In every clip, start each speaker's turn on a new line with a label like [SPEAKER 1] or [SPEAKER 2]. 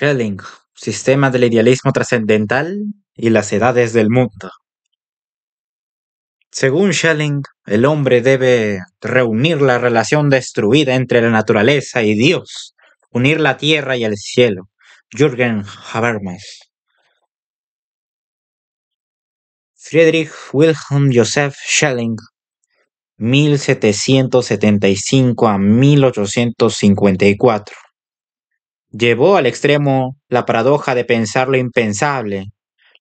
[SPEAKER 1] Schelling, sistema del idealismo trascendental y las edades del mundo. Según Schelling, el hombre debe reunir la relación destruida entre la naturaleza y Dios, unir la tierra y el cielo. Jürgen Habermas. Friedrich Wilhelm Joseph Schelling, 1775 a 1854. Llevó al extremo la paradoja de pensar lo impensable,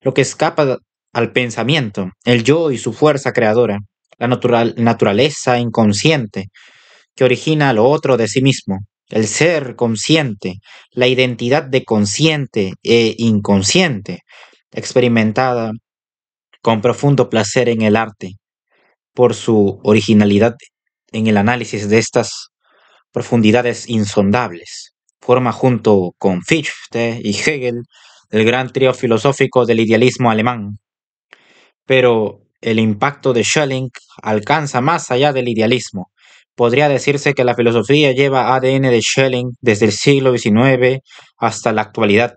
[SPEAKER 1] lo que escapa al pensamiento, el yo y su fuerza creadora, la naturaleza inconsciente que origina lo otro de sí mismo, el ser consciente, la identidad de consciente e inconsciente, experimentada con profundo placer en el arte, por su originalidad en el análisis de estas profundidades insondables. Forma junto con Fichte y Hegel el gran trío filosófico del idealismo alemán. Pero el impacto de Schelling alcanza más allá del idealismo. Podría decirse que la filosofía lleva ADN de Schelling desde el siglo XIX hasta la actualidad.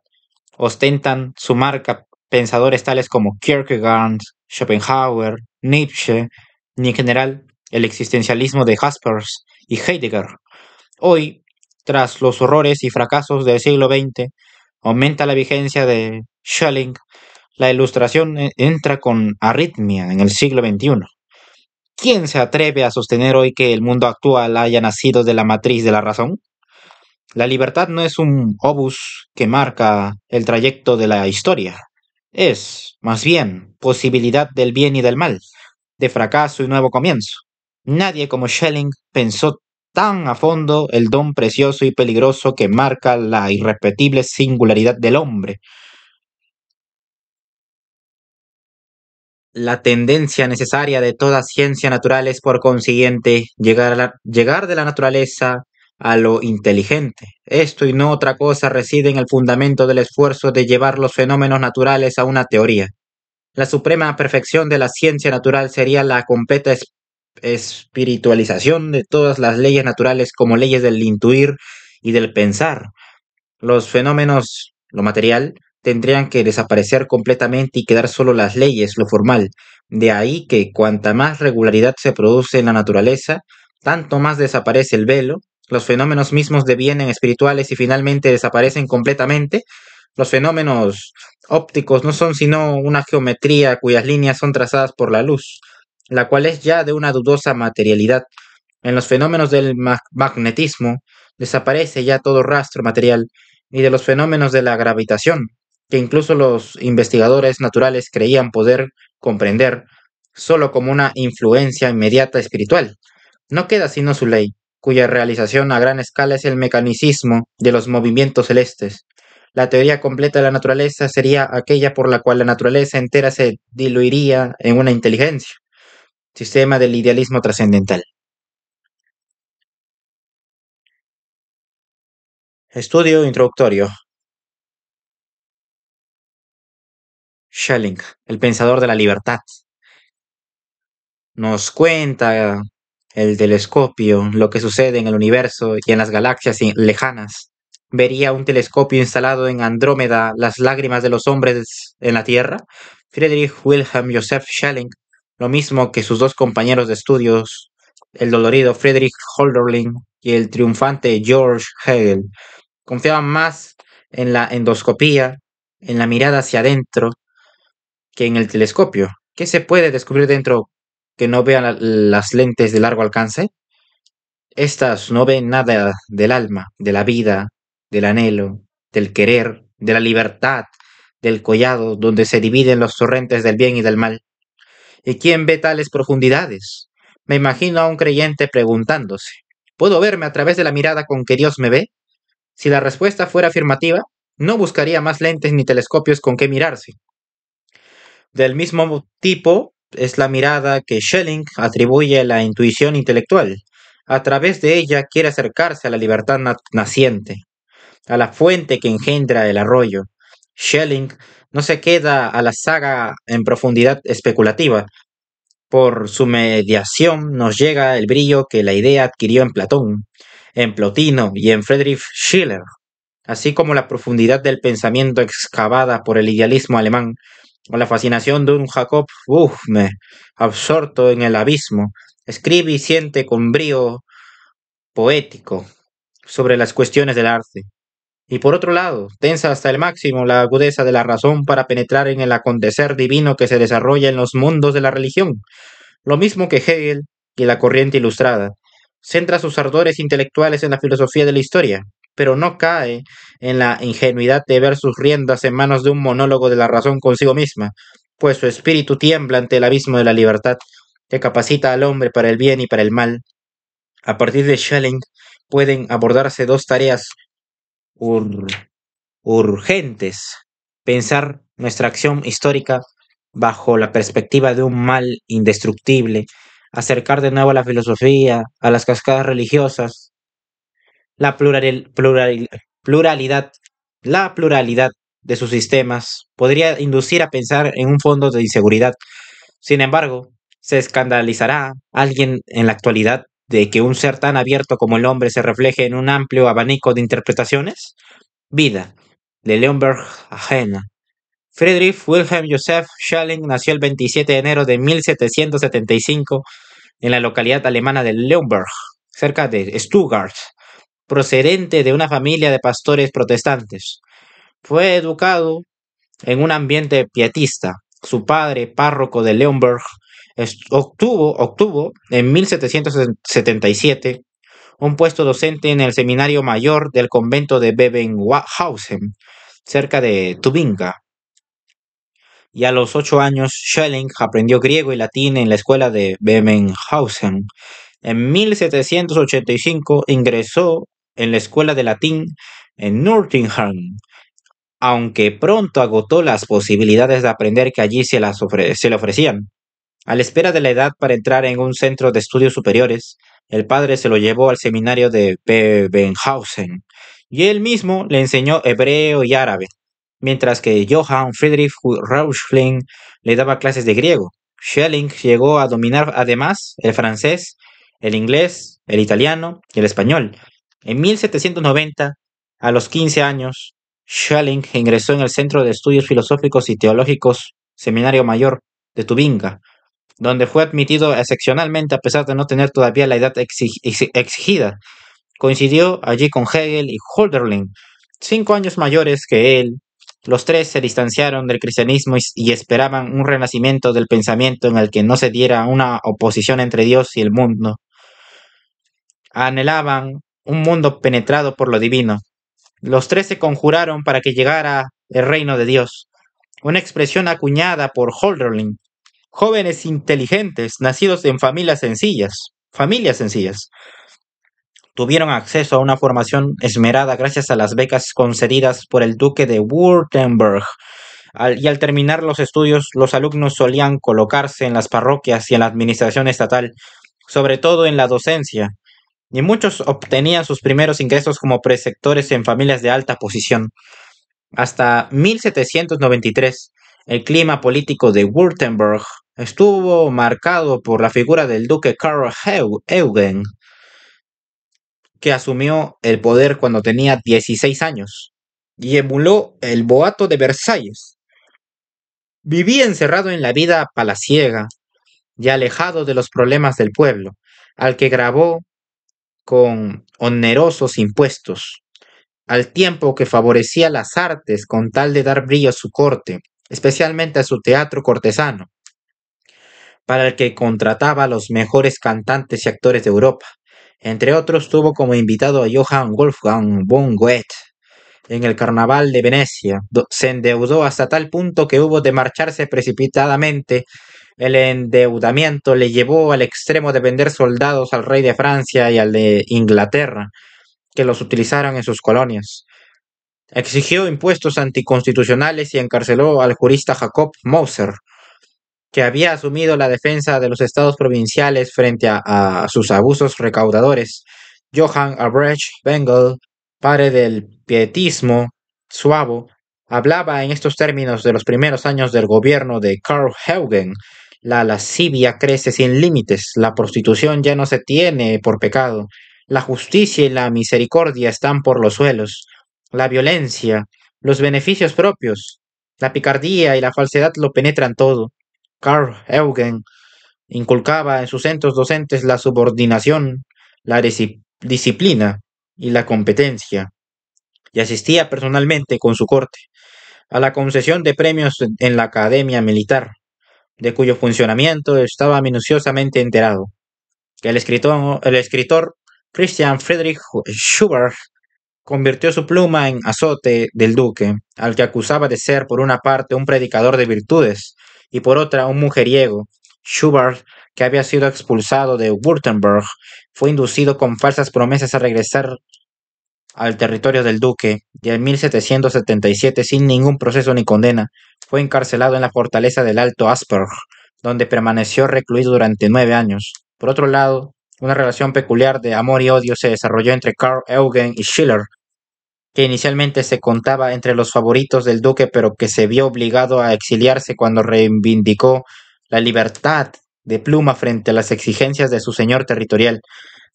[SPEAKER 1] Ostentan su marca pensadores tales como Kierkegaard, Schopenhauer, Nietzsche, ni en general el existencialismo de Jaspers y Heidegger. Hoy, tras los horrores y fracasos del siglo XX, aumenta la vigencia de Schelling. La ilustración entra con arritmia en el siglo XXI. ¿Quién se atreve a sostener hoy que el mundo actual haya nacido de la matriz de la razón? La libertad no es un obús que marca el trayecto de la historia. Es, más bien, posibilidad del bien y del mal, de fracaso y nuevo comienzo. Nadie como Schelling pensó tan a fondo el don precioso y peligroso que marca la irrepetible singularidad del hombre. La tendencia necesaria de toda ciencia natural es, por consiguiente, llegar de la naturaleza a lo inteligente. Esto y no otra cosa reside en el fundamento del esfuerzo de llevar los fenómenos naturales a una teoría. La suprema perfección de la ciencia natural sería la completa espiritualización de todas las leyes naturales como leyes del intuir y del pensar. Los fenómenos, lo material, tendrían que desaparecer completamente y quedar solo las leyes, lo formal. De ahí que cuanta más regularidad se produce en la naturaleza, tanto más desaparece el velo, los fenómenos mismos devienen espirituales y finalmente desaparecen completamente. Los fenómenos ópticos no son sino una geometría cuyas líneas son trazadas por la luz, la cual es ya de una dudosa materialidad. En los fenómenos del magnetismo desaparece ya todo rastro material, y de los fenómenos de la gravitación, que incluso los investigadores naturales creían poder comprender solo como una influencia inmediata espiritual. No queda sino su ley, cuya realización a gran escala es el mecanicismo de los movimientos celestes. La teoría completa de la naturaleza sería aquella por la cual la naturaleza entera se diluiría en una inteligencia. Sistema del idealismo trascendental. Estudio introductorio. Schelling, el pensador de la libertad. Nos cuenta el telescopio lo que sucede en el universo y en las galaxias lejanas. ¿Vería un telescopio instalado en Andrómeda las lágrimas de los hombres en la Tierra? Friedrich Wilhelm Joseph Schelling, lo mismo que sus dos compañeros de estudios, el dolorido Friedrich Hölderlin y el triunfante George Hegel, confiaban más en la endoscopía, en la mirada hacia adentro, que en el telescopio. ¿Qué se puede descubrir dentro que no vean las lentes de largo alcance? Estas no ven nada del alma, de la vida, del anhelo, del querer, de la libertad, del collado donde se dividen los torrentes del bien y del mal. ¿Y quién ve tales profundidades? Me imagino a un creyente preguntándose, ¿puedo verme a través de la mirada con que Dios me ve? Si la respuesta fuera afirmativa, no buscaría más lentes ni telescopios con que mirarse. Del mismo tipo es la mirada que Schelling atribuye a la intuición intelectual. A través de ella quiere acercarse a la libertad naciente, a la fuente que engendra el arroyo. Schelling no se queda a la saga en profundidad especulativa. Por su mediación nos llega el brillo que la idea adquirió en Platón, en Plotino y en Friedrich Schiller. así como la profundidad del pensamiento excavada por el idealismo alemán, o la fascinación de un Jacob Boehme, absorto en el abismo, escribe y siente con brío poético sobre las cuestiones del arte. Y por otro lado, tensa hasta el máximo la agudeza de la razón para penetrar en el acontecer divino que se desarrolla en los mundos de la religión, lo mismo que Hegel y la corriente ilustrada. Centra sus ardores intelectuales en la filosofía de la historia, pero no cae en la ingenuidad de ver sus riendas en manos de un monólogo de la razón consigo misma, pues su espíritu tiembla ante el abismo de la libertad, que capacita al hombre para el bien y para el mal. A partir de Schelling pueden abordarse dos tareas ur- urgentes: pensar nuestra acción histórica bajo la perspectiva de un mal indestructible, acercar de nuevo la filosofía a las cascadas religiosas, la pluralidad, la pluralidad de sus sistemas podría inducir a pensar en un fondo de inseguridad. Sin embargo, ¿se escandalizará alguien en la actualidad de que un ser tan abierto como el hombre se refleje en un amplio abanico de interpretaciones? Vida, de Leonberg ajena. Friedrich Wilhelm Joseph Schelling nació el 27 de enero de 1775 en la localidad alemana de Leonberg, cerca de Stuttgart, procedente de una familia de pastores protestantes. Fue educado en un ambiente pietista. Su padre, párroco de Leonberg, obtuvo en 1777 un puesto docente en el seminario mayor del convento de Bebenhausen, cerca de Tubinga. Y a los 8 años, Schelling aprendió griego y latín en la escuela de Bebenhausen. En 1785 ingresó en la escuela de latín en Nottingham, aunque pronto agotó las posibilidades de aprender que allí se le ofrecían. A la espera de la edad para entrar en un centro de estudios superiores, el padre se lo llevó al seminario de Bebenhausen y él mismo le enseñó hebreo y árabe, mientras que Johann Friedrich Rauschling le daba clases de griego. Schelling llegó a dominar además el francés, el inglés, el italiano y el español. En 1790, a los 15 años, Schelling ingresó en el Centro de Estudios Filosóficos y Teológicos Seminario Mayor de Tubinga, donde fue admitido excepcionalmente a pesar de no tener todavía la edad exigida. Coincidió allí con Hegel y Hölderlin, 5 años mayores que él. Los tres se distanciaron del cristianismo y esperaban un renacimiento del pensamiento en el que no se diera una oposición entre Dios y el mundo. Anhelaban un mundo penetrado por lo divino. Los tres se conjuraron para que llegara el reino de Dios, una expresión acuñada por Hölderlin. Jóvenes inteligentes, nacidos en familias sencillas, tuvieron acceso a una formación esmerada gracias a las becas concedidas por el duque de Württemberg. Y al terminar los estudios, los alumnos solían colocarse en las parroquias y en la administración estatal, sobre todo en la docencia, y muchos obtenían sus primeros ingresos como preceptores en familias de alta posición. Hasta 1793, el clima político de Württemberg estuvo marcado por la figura del duque Karl Eugen, que asumió el poder cuando tenía 16 años y emuló el boato de Versalles. Vivía encerrado en la vida palaciega y alejado de los problemas del pueblo, al que grabó con onerosos impuestos, al tiempo que favorecía las artes con tal de dar brillo a su corte, especialmente a su teatro cortesano, para el que contrataba a los mejores cantantes y actores de Europa. Entre otros, tuvo como invitado a Johann Wolfgang von Goethe en el Carnaval de Venecia. Se endeudó hasta tal punto que hubo de marcharse precipitadamente. El endeudamiento le llevó al extremo de vender soldados al rey de Francia y al de Inglaterra, que los utilizaron en sus colonias. Exigió impuestos anticonstitucionales y encarceló al jurista Jacob Moser, que había asumido la defensa de los estados provinciales frente a sus abusos recaudadores. Johann Albrecht Bengel, padre del pietismo suavo, hablaba en estos términos de los primeros años del gobierno de Karl Eugen. La lascivia crece sin límites, la prostitución ya no se tiene por pecado, la justicia y la misericordia están por los suelos. la violencia, los beneficios propios, la picardía y la falsedad lo penetran todo. Carl Eugen inculcaba en sus centros docentes la subordinación, la disciplina y la competencia, y asistía personalmente con su corte a la concesión de premios en la Academia Militar, de cuyo funcionamiento estaba minuciosamente enterado. El escritor Christian Friedrich Schubert convirtió su pluma en azote del duque, al que acusaba de ser por una parte un predicador de virtudes y por otra un mujeriego. Schubert, que había sido expulsado de Württemberg, fue inducido con falsas promesas a regresar al territorio del duque y en 1777, sin ningún proceso ni condena, fue encarcelado en la fortaleza del Alto Asperg, donde permaneció recluido durante 9 años. Por otro lado, una relación peculiar de amor y odio se desarrolló entre Karl Eugen y Schiller, que inicialmente se contaba entre los favoritos del duque, pero que se vio obligado a exiliarse cuando reivindicó la libertad de pluma frente a las exigencias de su señor territorial.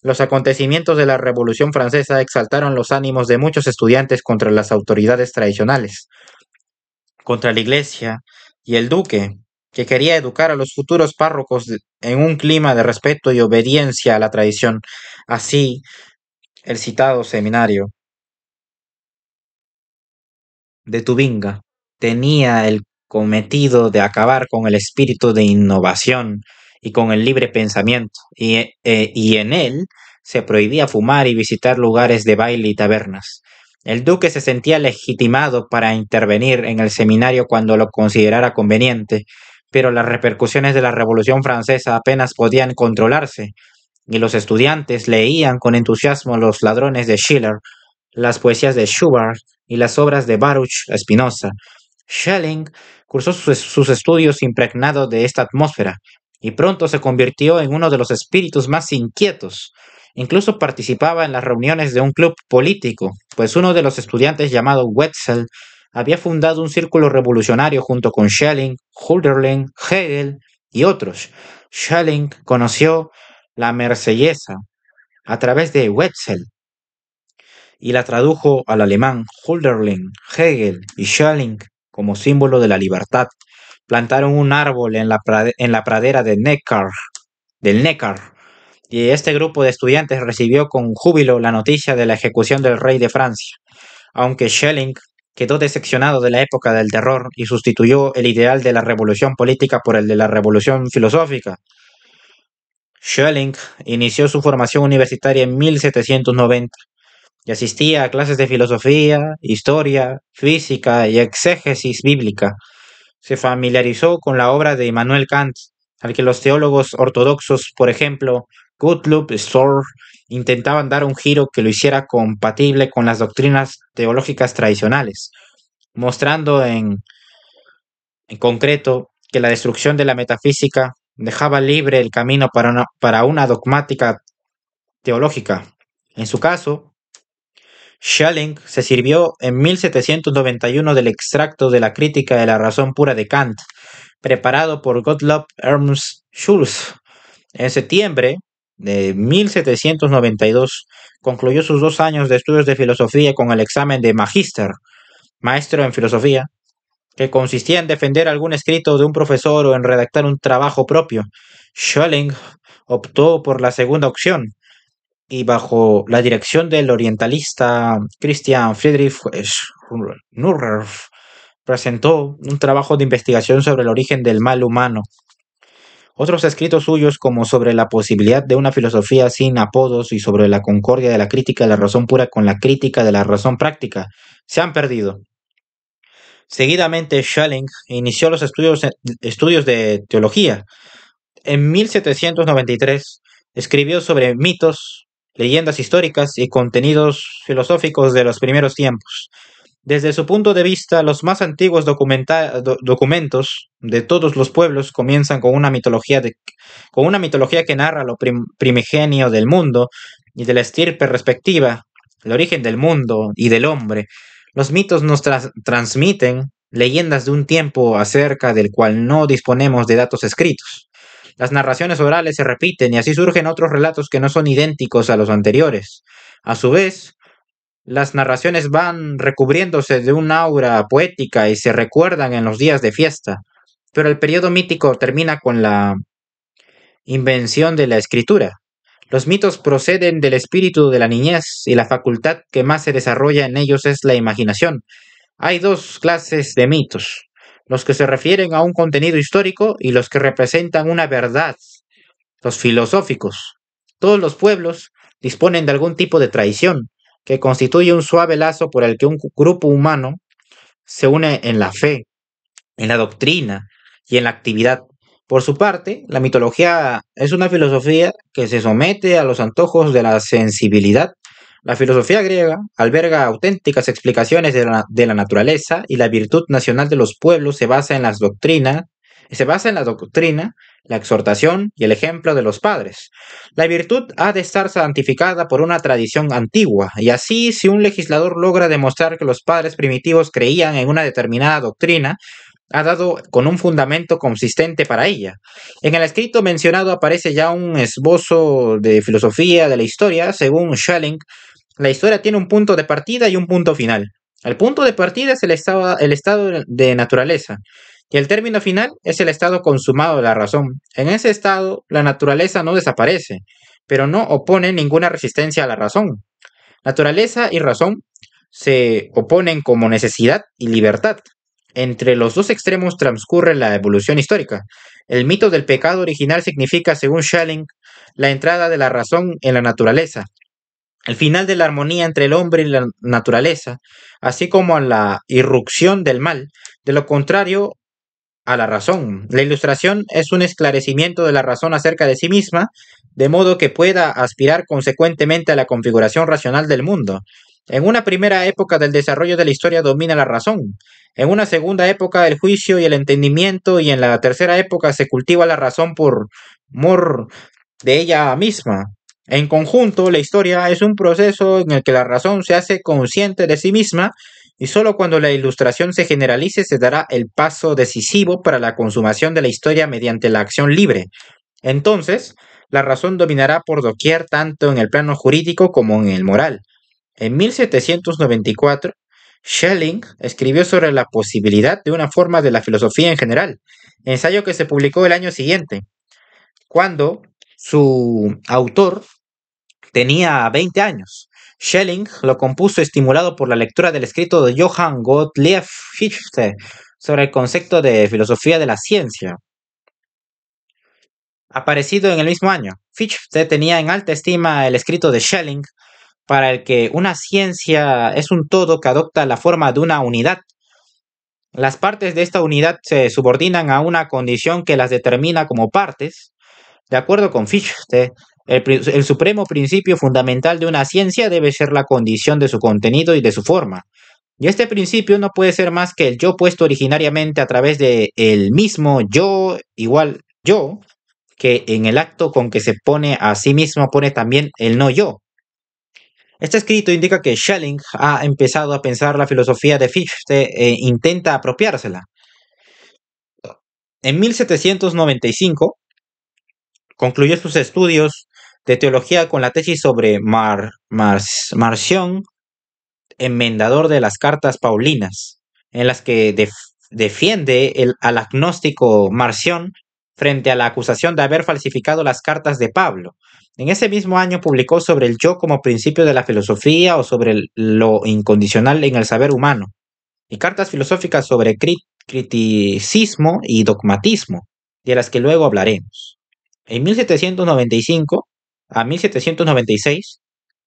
[SPEAKER 1] Los acontecimientos de la Revolución Francesa exaltaron los ánimos de muchos estudiantes contra las autoridades tradicionales, contra la Iglesia y el duque, que quería educar a los futuros párrocos en un clima de respeto y obediencia a la tradición. Así, el citado seminario de Tubinga tenía el cometido de acabar con el espíritu de innovación y con el libre pensamiento, y en él se prohibía fumar y visitar lugares de baile y tabernas. El duque se sentía legitimado para intervenir en el seminario cuando lo considerara conveniente, pero las repercusiones de la Revolución Francesa apenas podían controlarse, y los estudiantes leían con entusiasmo Los ladrones de Schiller, las poesías de Schubert y las obras de Baruch Spinoza. Schelling cursó sus estudios impregnado de esta atmósfera y pronto se convirtió en uno de los espíritus más inquietos. Incluso participaba en las reuniones de un club político, pues uno de los estudiantes llamado Wetzel había fundado un círculo revolucionario junto con Schelling, Hölderlin, Hegel y otros. Schelling conoció la Marsellesa a través de Wetzel y la tradujo al alemán. Hölderlin, Hegel y Schelling, como símbolo de la libertad, plantaron un árbol en la pradera del Neckar, y este grupo de estudiantes recibió con júbilo la noticia de la ejecución del rey de Francia, aunque Schelling quedó decepcionado de la época del terror y sustituyó el ideal de la revolución política por el de la revolución filosófica. Schelling inició su formación universitaria en 1790 y asistía a clases de filosofía, historia, física y exégesis bíblica. Se familiarizó con la obra de Immanuel Kant, al que los teólogos ortodoxos, por ejemplo, Gottlob Storr, intentaban dar un giro que lo hiciera compatible con las doctrinas teológicas tradicionales, mostrando en concreto que la destrucción de la metafísica dejaba libre el camino para una dogmática teológica. En su caso, Schelling se sirvió en 1791 del extracto de la Crítica de la razón pura de Kant, preparado por Gottlob Ernst Schulz. En septiembre de 1792 concluyó sus 2 años de estudios de filosofía con el examen de Magíster, maestro en filosofía, que consistía en defender algún escrito de un profesor o en redactar un trabajo propio. Schelling optó por la segunda opción, y bajo la dirección del orientalista Christian Friedrich Schnorrer presentó un trabajo de investigación sobre el origen del mal humano. Otros escritos suyos, como sobre la posibilidad de una filosofía sin apodos y sobre la concordia de la crítica de la razón pura con la crítica de la razón práctica, se han perdido. Seguidamente, Schelling inició los estudios de teología. En 1793 escribió sobre mitos, leyendas históricas y contenidos filosóficos de los primeros tiempos. Desde su punto de vista, los más antiguos documentos de todos los pueblos comienzan con una mitología que narra lo primigenio del mundo y de la estirpe respectiva, el origen del mundo y del hombre. Los mitos nos transmiten leyendas de un tiempo acerca del cual no disponemos de datos escritos. Las narraciones orales se repiten y así surgen otros relatos que no son idénticos a los anteriores. A su vez, Las narraciones van recubriéndose de un aura poética y se recuerdan en los días de fiesta, pero el periodo mítico termina con la invención de la escritura. Los mitos proceden del espíritu de la niñez y la facultad que más se desarrolla en ellos es la imaginación. Hay dos clases de mitos, los que se refieren a un contenido histórico y los que representan una verdad, los filosóficos. Todos los pueblos disponen de algún tipo de tradición, que constituye un suave lazo por el que un grupo humano se une en la fe, en la doctrina y en la actividad. Por su parte, la mitología es una filosofía que se somete a los antojos de la sensibilidad. La filosofía griega alberga auténticas explicaciones de la naturaleza y la virtud nacional de los pueblos se basa en la doctrina, la exhortación y el ejemplo de los padres. La virtud ha de estar santificada por una tradición antigua, y así si un legislador logra demostrar que los padres primitivos creían en una determinada doctrina, ha dado con un fundamento consistente para ella. En el escrito mencionado aparece ya un esbozo de filosofía de la historia. Según Schelling, la historia tiene un punto de partida y un punto final. El punto de partida es el estado de naturaleza, y el término final es el estado consumado de la razón. En ese estado, la naturaleza no desaparece, pero no opone ninguna resistencia a la razón. Naturaleza y razón se oponen como necesidad y libertad. Entre los dos extremos transcurre la evolución histórica. El mito del pecado original significa, según Schelling, la entrada de la razón en la naturaleza, el final de la armonía entre el hombre y la naturaleza, así como la irrupción del mal. De lo contrario a la razón. La ilustración es un esclarecimiento de la razón acerca de sí misma, de modo que pueda aspirar consecuentemente a la configuración racional del mundo. En una primera época del desarrollo de la historia domina la razón, en una segunda época el juicio y el entendimiento, y en la tercera época se cultiva la razón por mor de ella misma. En conjunto, la historia es un proceso en el que la razón se hace consciente de sí misma, y sólo cuando la ilustración se generalice se dará el paso decisivo para la consumación de la historia mediante la acción libre. Entonces, la razón dominará por doquier tanto en el plano jurídico como en el moral. En 1794, Schelling escribió sobre la posibilidad de una forma de la filosofía en general, ensayo que se publicó el año siguiente, cuando su autor tenía 20 años. Schelling lo compuso estimulado por la lectura del escrito de Johann Gottlieb Fichte sobre el concepto de filosofía de la ciencia, aparecido en el mismo año. Fichte tenía en alta estima el escrito de Schelling, para el que una ciencia es un todo que adopta la forma de una unidad. Las partes de esta unidad se subordinan a una condición que las determina como partes. De acuerdo con Fichte, el supremo principio fundamental de una ciencia debe ser la condición de su contenido y de su forma. Y este principio no puede ser más que el yo puesto originariamente a través de el mismo yo igual yo, que en el acto con que se pone a sí mismo pone también el no yo. Este escrito indica que Schelling ha empezado a pensar la filosofía de Fichte e intenta apropiársela. En 1795 concluyó sus estudios de teología con la tesis sobre Marción, enmendador de las cartas paulinas, en las que defiende al agnóstico Marción frente a la acusación de haber falsificado las cartas de Pablo. En ese mismo año publicó sobre el yo como principio de la filosofía o sobre lo incondicional en el saber humano, y cartas filosóficas sobre criticismo y dogmatismo, de las que luego hablaremos. En 1795 a 1796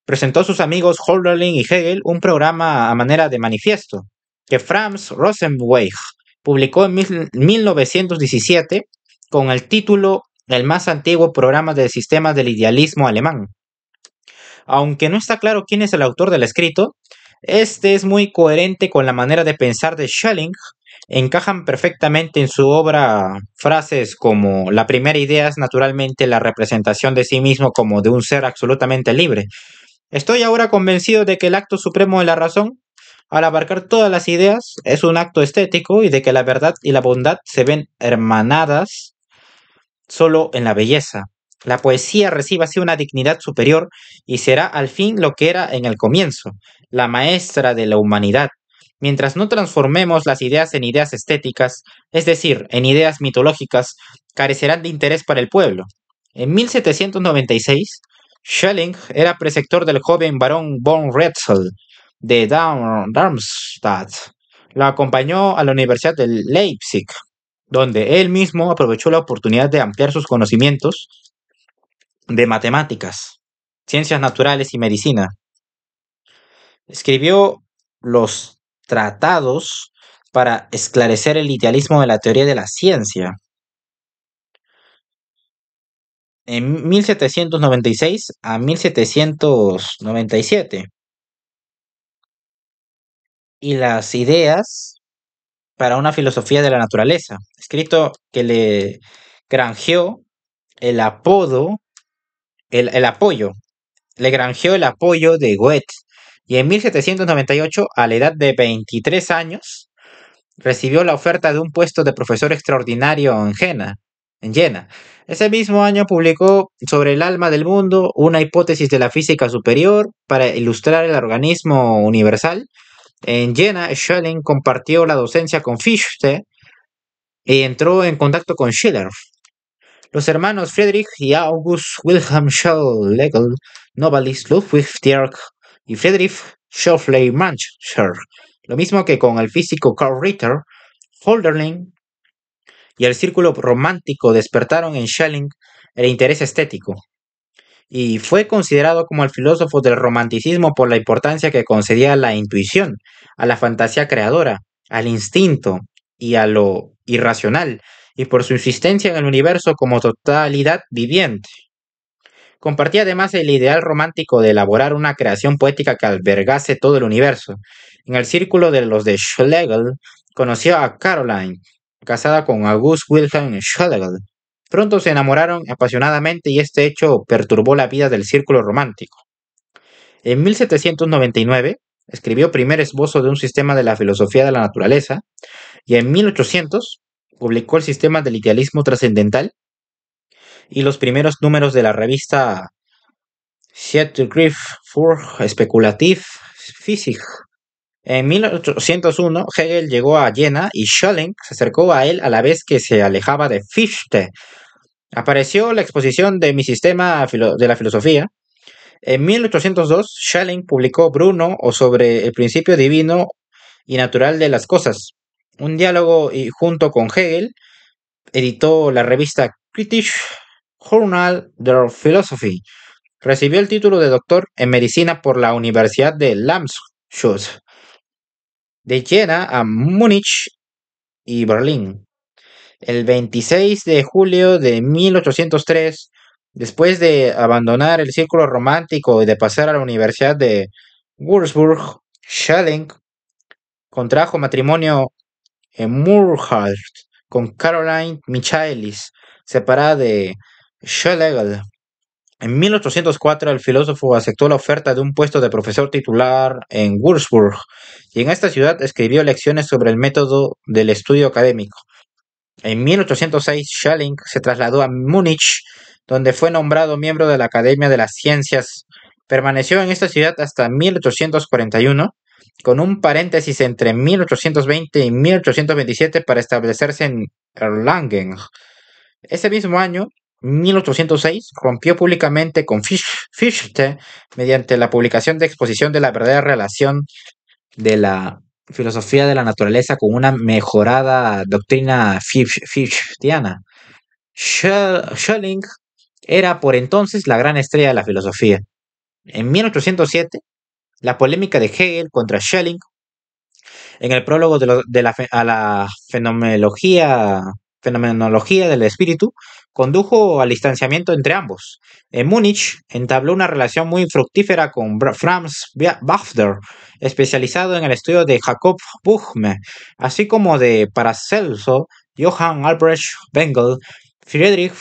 [SPEAKER 1] presentó a sus amigos Hölderlin y Hegel un programa a manera de manifiesto, que Franz Rosenzweig publicó en 1917 con el título El más antiguo programa del sistema del idealismo alemán. Aunque no está claro quién es el autor del escrito, este es muy coherente con la manera de pensar de Schelling. Encajan perfectamente en su obra frases como la primera idea es naturalmente la representación de sí mismo como de un ser absolutamente libre. Estoy ahora convencido de que el acto supremo de la razón, al abarcar todas las ideas, es un acto estético, y de que la verdad y la bondad se ven hermanadas solo en la belleza. La poesía recibe así una dignidad superior y será al fin lo que era en el comienzo. la maestra de la humanidad. Mientras no transformemos las ideas en ideas estéticas, es decir, en ideas mitológicas, carecerán de interés para el pueblo. En 1796, Schelling era preceptor del joven barón von Retzel de Darmstadt. Lo acompañó a la Universidad de Leipzig, donde él mismo aprovechó la oportunidad de ampliar sus conocimientos de matemáticas, ciencias naturales y medicina. Escribió los tratados para esclarecer el idealismo de la teoría de la ciencia. En 1796 a 1797. Y las ideas para una filosofía de la naturaleza, escrito que le granjeó el apodo, el apoyo, le granjeó el apoyo de Goethe. Y en 1798, a la edad de 23 años, recibió la oferta de un puesto de profesor extraordinario en Jena. Ese mismo año publicó Sobre el alma del mundo, una hipótesis de la física superior para ilustrar el organismo universal. En Jena, Schelling compartió la docencia con Fichte y entró en contacto con Schiller. Los hermanos Friedrich y August Wilhelm Schlegel, Novalis Ludwig Dirac y Friedrich Schauffele-Mancher, lo mismo que con el físico Karl Ritter, Hölderlin y el círculo romántico despertaron en Schelling el interés estético, y fue considerado como el filósofo del romanticismo por la importancia que concedía a la intuición, a la fantasía creadora, al instinto y a lo irracional, y por su insistencia en el universo como totalidad viviente. Compartía además el ideal romántico de elaborar una creación poética que albergase todo el universo. En el círculo de los de Schlegel conoció a Caroline, casada con August Wilhelm Schlegel. Pronto se enamoraron apasionadamente y este hecho perturbó la vida del círculo romántico. En 1799 escribió primer esbozo de un sistema de la filosofía de la naturaleza y en 1800 publicó el sistema del idealismo trascendental y los primeros números de la revista Zeitschrift für Spekulative Physik. En 1801 Hegel llegó a Jena y Schelling se acercó a él a la vez que se alejaba de Fichte. Apareció la exposición de mi sistema de la filosofía. En 1802 Schelling publicó Bruno o sobre el principio divino y natural de las cosas. Un diálogo y junto con Hegel editó la revista Kritische Journal der Philosophie. Recibió el título de doctor en medicina por la Universidad de Landshut, de Jena a Múnich y Berlín. El 26 de julio de 1803, después de abandonar el círculo romántico y de pasar a la Universidad de Würzburg, Schelling contrajo matrimonio en Murhart con Caroline Michaelis, separada de Schlegel. En 1804 el filósofo aceptó la oferta de un puesto de profesor titular en Würzburg y en esta ciudad escribió lecciones sobre el método del estudio académico. En 1806 Schelling se trasladó a Múnich, donde fue nombrado miembro de la Academia de las Ciencias. Permaneció en esta ciudad hasta 1841, con un paréntesis entre 1820 y 1827 para establecerse en Erlangen. Ese mismo año, 1806, rompió públicamente con Fichte mediante la publicación de Exposición de la verdadera relación de la filosofía de la naturaleza con una mejorada doctrina fichtiana. Schelling era por entonces la gran estrella de la filosofía. En 1807, la polémica de Hegel contra Schelling en el prólogo a la fenomenología del espíritu condujo al distanciamiento entre ambos. En Múnich entabló una relación muy fructífera con Franz Bafter, especializado en el estudio de Jacob Boehme, así como de Paracelso, Johann Albrecht Bengel, Friedrich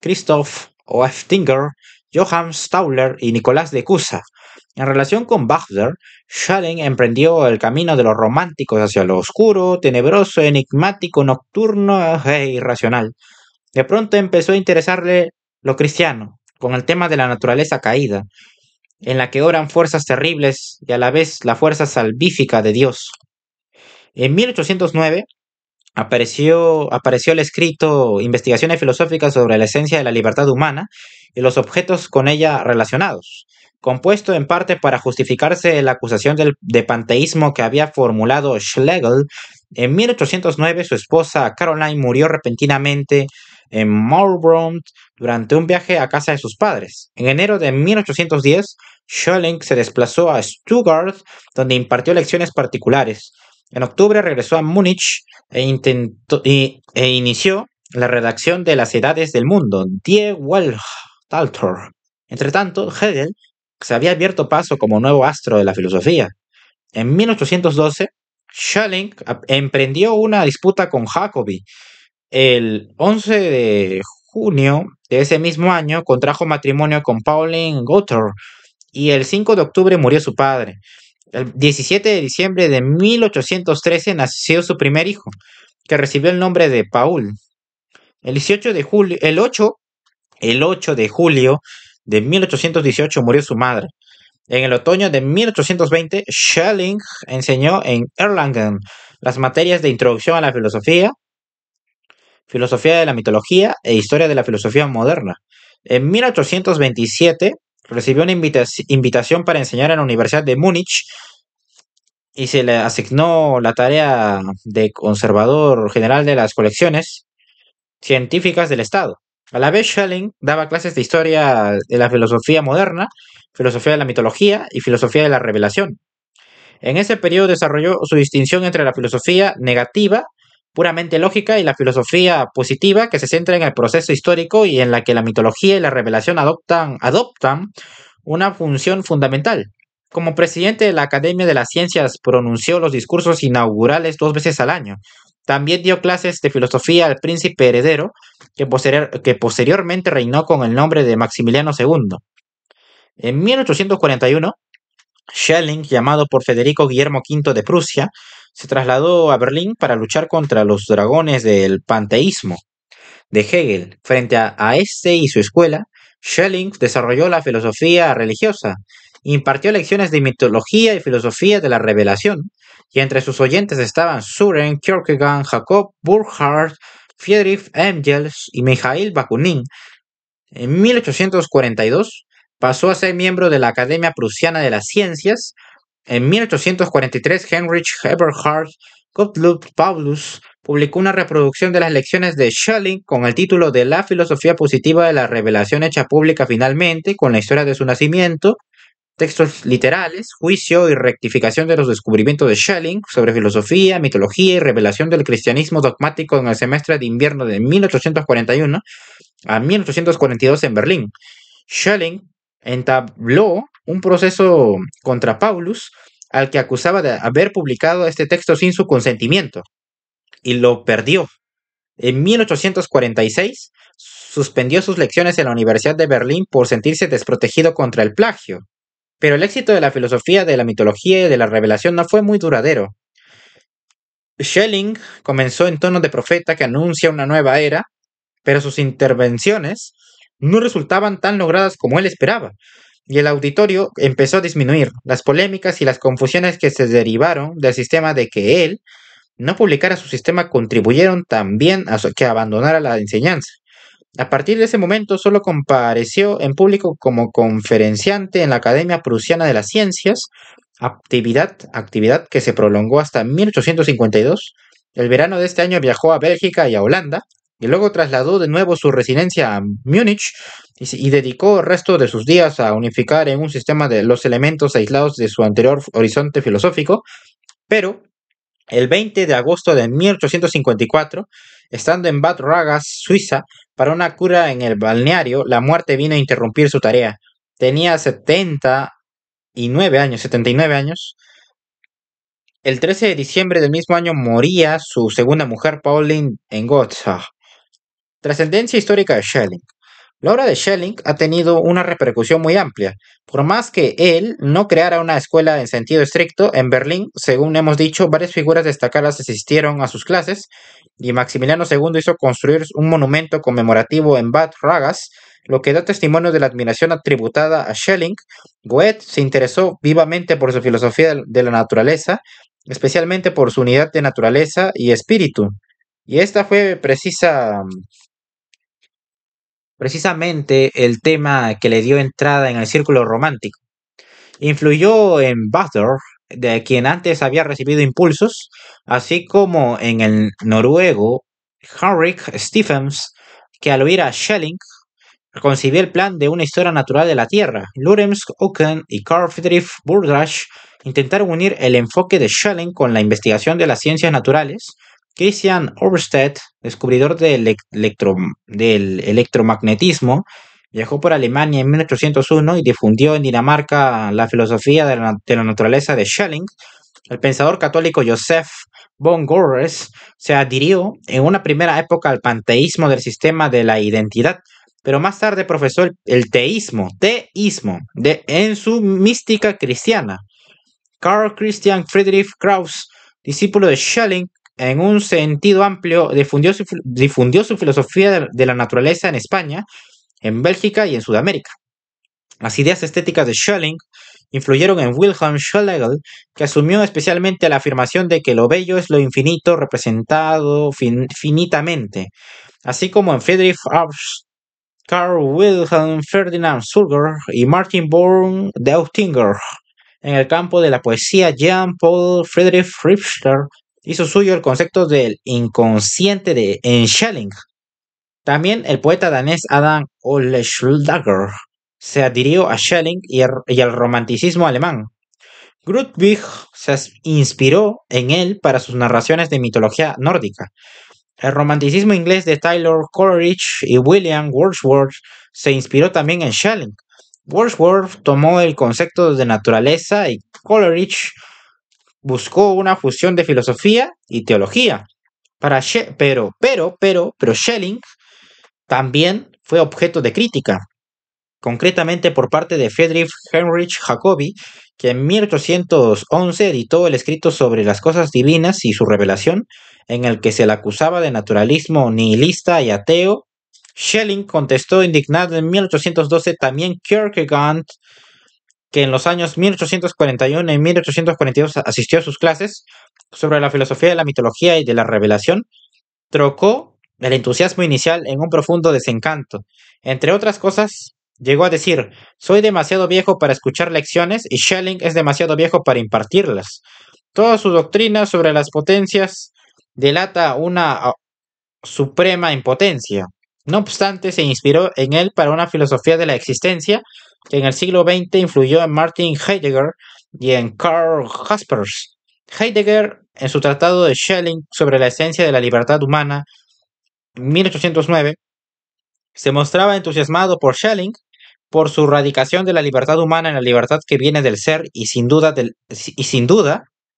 [SPEAKER 1] Christoph Oeftinger, Johann Stauler y Nicolás de Cusa. En relación con Bafter, Schelling emprendió el camino de los románticos hacia lo oscuro, tenebroso, enigmático, nocturno e irracional. De pronto empezó a interesarle lo cristiano, con el tema de la naturaleza caída. en la que oran fuerzas terribles y a la vez la fuerza salvífica de Dios. En 1809 apareció el escrito Investigaciones filosóficas sobre la esencia de la libertad humana y los objetos con ella relacionados, compuesto en parte para justificarse la acusación de panteísmo que había formulado Schlegel. En 1809 su esposa Caroline murió repentinamente en Marlborough durante un viaje a casa de sus padres. En enero de 1810, Schelling se desplazó a Stuttgart, donde impartió lecciones particulares. En octubre regresó a Múnich e inició la redacción de Las Edades del Mundo, Die Weltalter. Entre tanto, Hegel se había abierto paso como nuevo astro de la filosofía. En 1812, Schelling emprendió una disputa con Jacobi. El 11 de junio de ese mismo año contrajo matrimonio con Pauline Gotter y el 5 de octubre murió su padre. El 17 de diciembre de 1813 nació su primer hijo, que recibió el nombre de Paul. El 8 de julio de 1818 murió su madre. En el otoño de 1820, Schelling enseñó en Erlangen las materias de Introducción a la Filosofía, Filosofía de la Mitología e Historia de la Filosofía Moderna. En 1827 recibió una invitación para enseñar en la Universidad de Múnich y se le asignó la tarea de conservador general de las colecciones científicas del Estado. A la vez, Schelling daba clases de historia de la filosofía moderna, filosofía de la mitología y filosofía de la revelación. En ese periodo desarrolló su distinción entre la filosofía negativa, puramente lógica, y la filosofía positiva, que se centra en el proceso histórico y en la que la mitología y la revelación adoptan una función fundamental. Como presidente de la Academia de las Ciencias, pronunció los discursos inaugurales 2 veces al año. También dio clases de filosofía al príncipe heredero, que posteriormente reinó con el nombre de Maximiliano II. En 1841, Schelling, llamado por Federico Guillermo V de Prusia, se trasladó a Berlín para luchar contra los dragones del panteísmo de Hegel. Frente a este y su escuela, Schelling desarrolló la filosofía religiosa, impartió lecciones de mitología y filosofía de la revelación, y entre sus oyentes estaban Søren Kierkegaard, Jacob Burckhardt, Friedrich Engels y Mikhail Bakunin. En 1842 pasó a ser miembro de la Academia Prusiana de las Ciencias. En 1843, Heinrich Eberhard Gottlob Paulus publicó una reproducción de las lecciones de Schelling con el título de La filosofía positiva de la revelación hecha pública finalmente, con la historia de su nacimiento, textos literales, juicio y rectificación de los descubrimientos de Schelling sobre filosofía, mitología y revelación del cristianismo dogmático en el semestre de invierno de 1841 a 1842 en Berlín. Schelling entabló un proceso contra Paulus, al que acusaba de haber publicado este texto sin su consentimiento, y lo perdió. En 1846 suspendió sus lecciones en la Universidad de Berlín por sentirse desprotegido contra el plagio. Pero el éxito de la filosofía de la mitología y de la revelación no fue muy duradero. Schelling comenzó en tono de profeta que anuncia una nueva era, pero sus intervenciones no resultaban tan logradas como él esperaba, y el auditorio empezó a disminuir. Las polémicas y las confusiones que se derivaron del sistema de que él no publicara su sistema contribuyeron también a que abandonara la enseñanza. A partir de ese momento solo compareció en público como conferenciante en la Academia Prusiana de las Ciencias, actividad que se prolongó hasta 1852. El verano de este año viajó a Bélgica y a Holanda, y luego trasladó de nuevo su residencia a Múnich y dedicó el resto de sus días a unificar en un sistema de los elementos aislados de su anterior horizonte filosófico. Pero el 20 de agosto de 1854, estando en Bad Ragaz, Suiza, para una cura en el balneario, la muerte vino a interrumpir su tarea. Tenía 79 años. El 13 de diciembre del mismo año moría su segunda mujer, Pauline Gotha. Trascendencia histórica de Schelling. La obra de Schelling ha tenido una repercusión muy amplia. Por más que él no creara una escuela en sentido estricto, en Berlín, según hemos dicho, varias figuras destacadas asistieron a sus clases, y Maximiliano II hizo construir un monumento conmemorativo en Bad Ragaz lo que da testimonio de la admiración atributada a Schelling. Goethe se interesó vivamente por su filosofía de la naturaleza, especialmente por su unidad de naturaleza y espíritu. Y esta fue precisamente el tema que le dio entrada en el círculo romántico. Influyó en Butler, de quien antes había recibido impulsos, así como en el noruego Henrik Stephens, que al oír a Schelling concibió el plan de una historia natural de la Tierra. Lorentz Oken y Carl Friedrich Burdash intentaron unir el enfoque de Schelling con la investigación de las ciencias naturales. Christian Ørsted, descubridor del electromagnetismo, viajó por Alemania en 1801 y difundió en Dinamarca la filosofía de la naturaleza de Schelling. El pensador católico Joseph von Görres se adhirió en una primera época al panteísmo del sistema de la identidad, pero más tarde profesó el teísmo en su mística cristiana. Carl Christian Friedrich Krauss, discípulo de Schelling, en un sentido amplio difundió su filosofía de la naturaleza en España, en Bélgica y en Sudamérica. Las ideas estéticas de Schelling influyeron en Wilhelm Schlegel, que asumió especialmente la afirmación de que lo bello es lo infinito representado finitamente, así como en Friedrich August, Carl Wilhelm Ferdinand Surger y Martin Born Deutinger. En el campo de la poesía, Jean-Paul Friedrich Richter hizo suyo el concepto del inconsciente en Schelling. También el poeta danés Adam Oehlenschläger se adhirió a Schelling y al romanticismo alemán. Grundtvig se inspiró en él para sus narraciones de mitología nórdica. El romanticismo inglés de Taylor Coleridge y William Wordsworth se inspiró también en Schelling. Wordsworth tomó el concepto de naturaleza y Coleridge buscó una fusión de filosofía y teología. Pero Schelling también fue objeto de crítica, concretamente por parte de Friedrich Heinrich Jacobi, que en 1811 editó el escrito sobre las cosas divinas y su revelación, en el que se le acusaba de naturalismo nihilista y ateo. Schelling contestó indignado en 1812 también Kierkegaard, que en los años 1841 y 1842 asistió a sus clases sobre la filosofía de la mitología y de la revelación, trocó el entusiasmo inicial en un profundo desencanto. Entre otras cosas, llegó a decir: soy demasiado viejo para escuchar lecciones y Schelling es demasiado viejo para impartirlas. Toda su doctrina sobre las potencias delata una suprema impotencia. No obstante, se inspiró en él para una filosofía de la existencia que en el siglo XX influyó en Martin Heidegger y en Karl Jaspers. Heidegger, en su tratado de Schelling sobre la esencia de la libertad humana, 1809, se mostraba entusiasmado por Schelling por su radicación de la libertad humana en la libertad que viene del ser y sin duda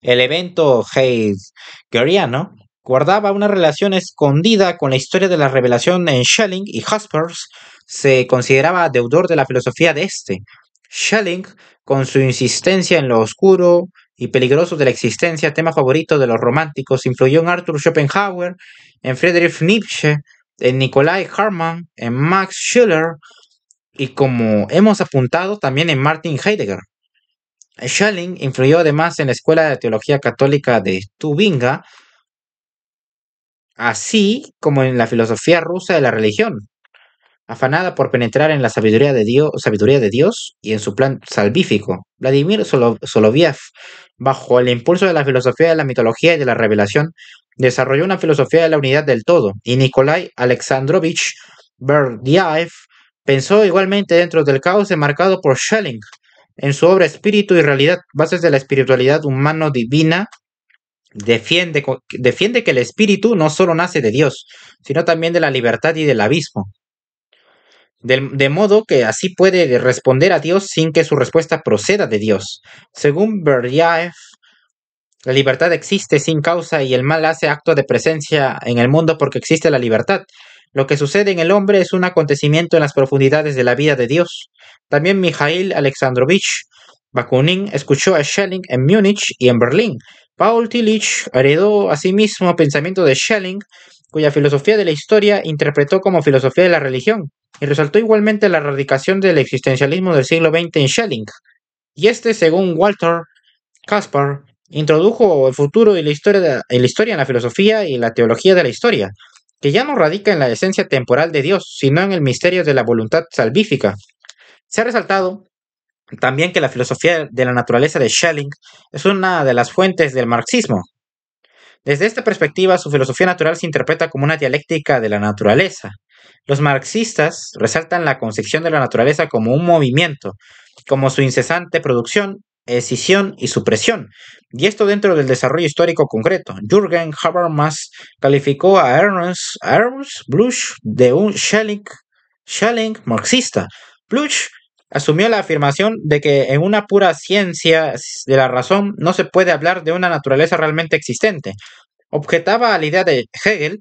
[SPEAKER 1] el evento heideggeriano guardaba una relación escondida con la historia de la revelación en Schelling, y Jaspers se consideraba deudor de la filosofía de este. Schelling, con su insistencia en lo oscuro y peligroso de la existencia, tema favorito de los románticos, influyó en Arthur Schopenhauer, en Friedrich Nietzsche, en Nikolai Hartmann, en Max Schiller y, como hemos apuntado, también en Martin Heidegger. Schelling influyó además en la Escuela de Teología Católica de Tubinga, así como en la filosofía rusa de la religión, afanada por penetrar en la sabiduría de Dios y en su plan salvífico. Vladimir Soloviev, bajo el impulso de la filosofía de la mitología y de la revelación, desarrolló una filosofía de la unidad del todo, y Nikolai Alexandrovich Berdyaev pensó igualmente dentro del caos enmarcado por Schelling. En su obra Espíritu y Realidad, Bases de la Espiritualidad Humano-Divina, defiende que el espíritu no solo nace de Dios, sino también de la libertad y del abismo. De modo que así puede responder a Dios sin que su respuesta proceda de Dios. Según Berdyaev, la libertad existe sin causa y el mal hace acto de presencia en el mundo porque existe la libertad. Lo que sucede en el hombre es un acontecimiento en las profundidades de la vida de Dios. También Mikhail Alexandrovich Bakunin escuchó a Schelling en Múnich y en Berlín. Paul Tillich heredó asimismo pensamiento de Schelling cuya filosofía de la historia interpretó como filosofía de la religión, y resaltó igualmente la erradicación del existencialismo del siglo XX en Schelling. Y según Walter Kaspar, introdujo el futuro y la historia en la filosofía y la teología de la historia, que ya no radica en la esencia temporal de Dios, sino en el misterio de la voluntad salvífica. Se ha resaltado también que la filosofía de la naturaleza de Schelling es una de las fuentes del marxismo. Desde esta perspectiva, su filosofía natural se interpreta como una dialéctica de la naturaleza. Los marxistas resaltan la concepción de la naturaleza como un movimiento, como su incesante producción, escisión y supresión, y esto dentro del desarrollo histórico concreto. Jürgen Habermas calificó a Ernst Bloch de un Schelling marxista. Bloch asumió la afirmación de que en una pura ciencia de la razón no se puede hablar de una naturaleza realmente existente. Objetaba a la idea de Hegel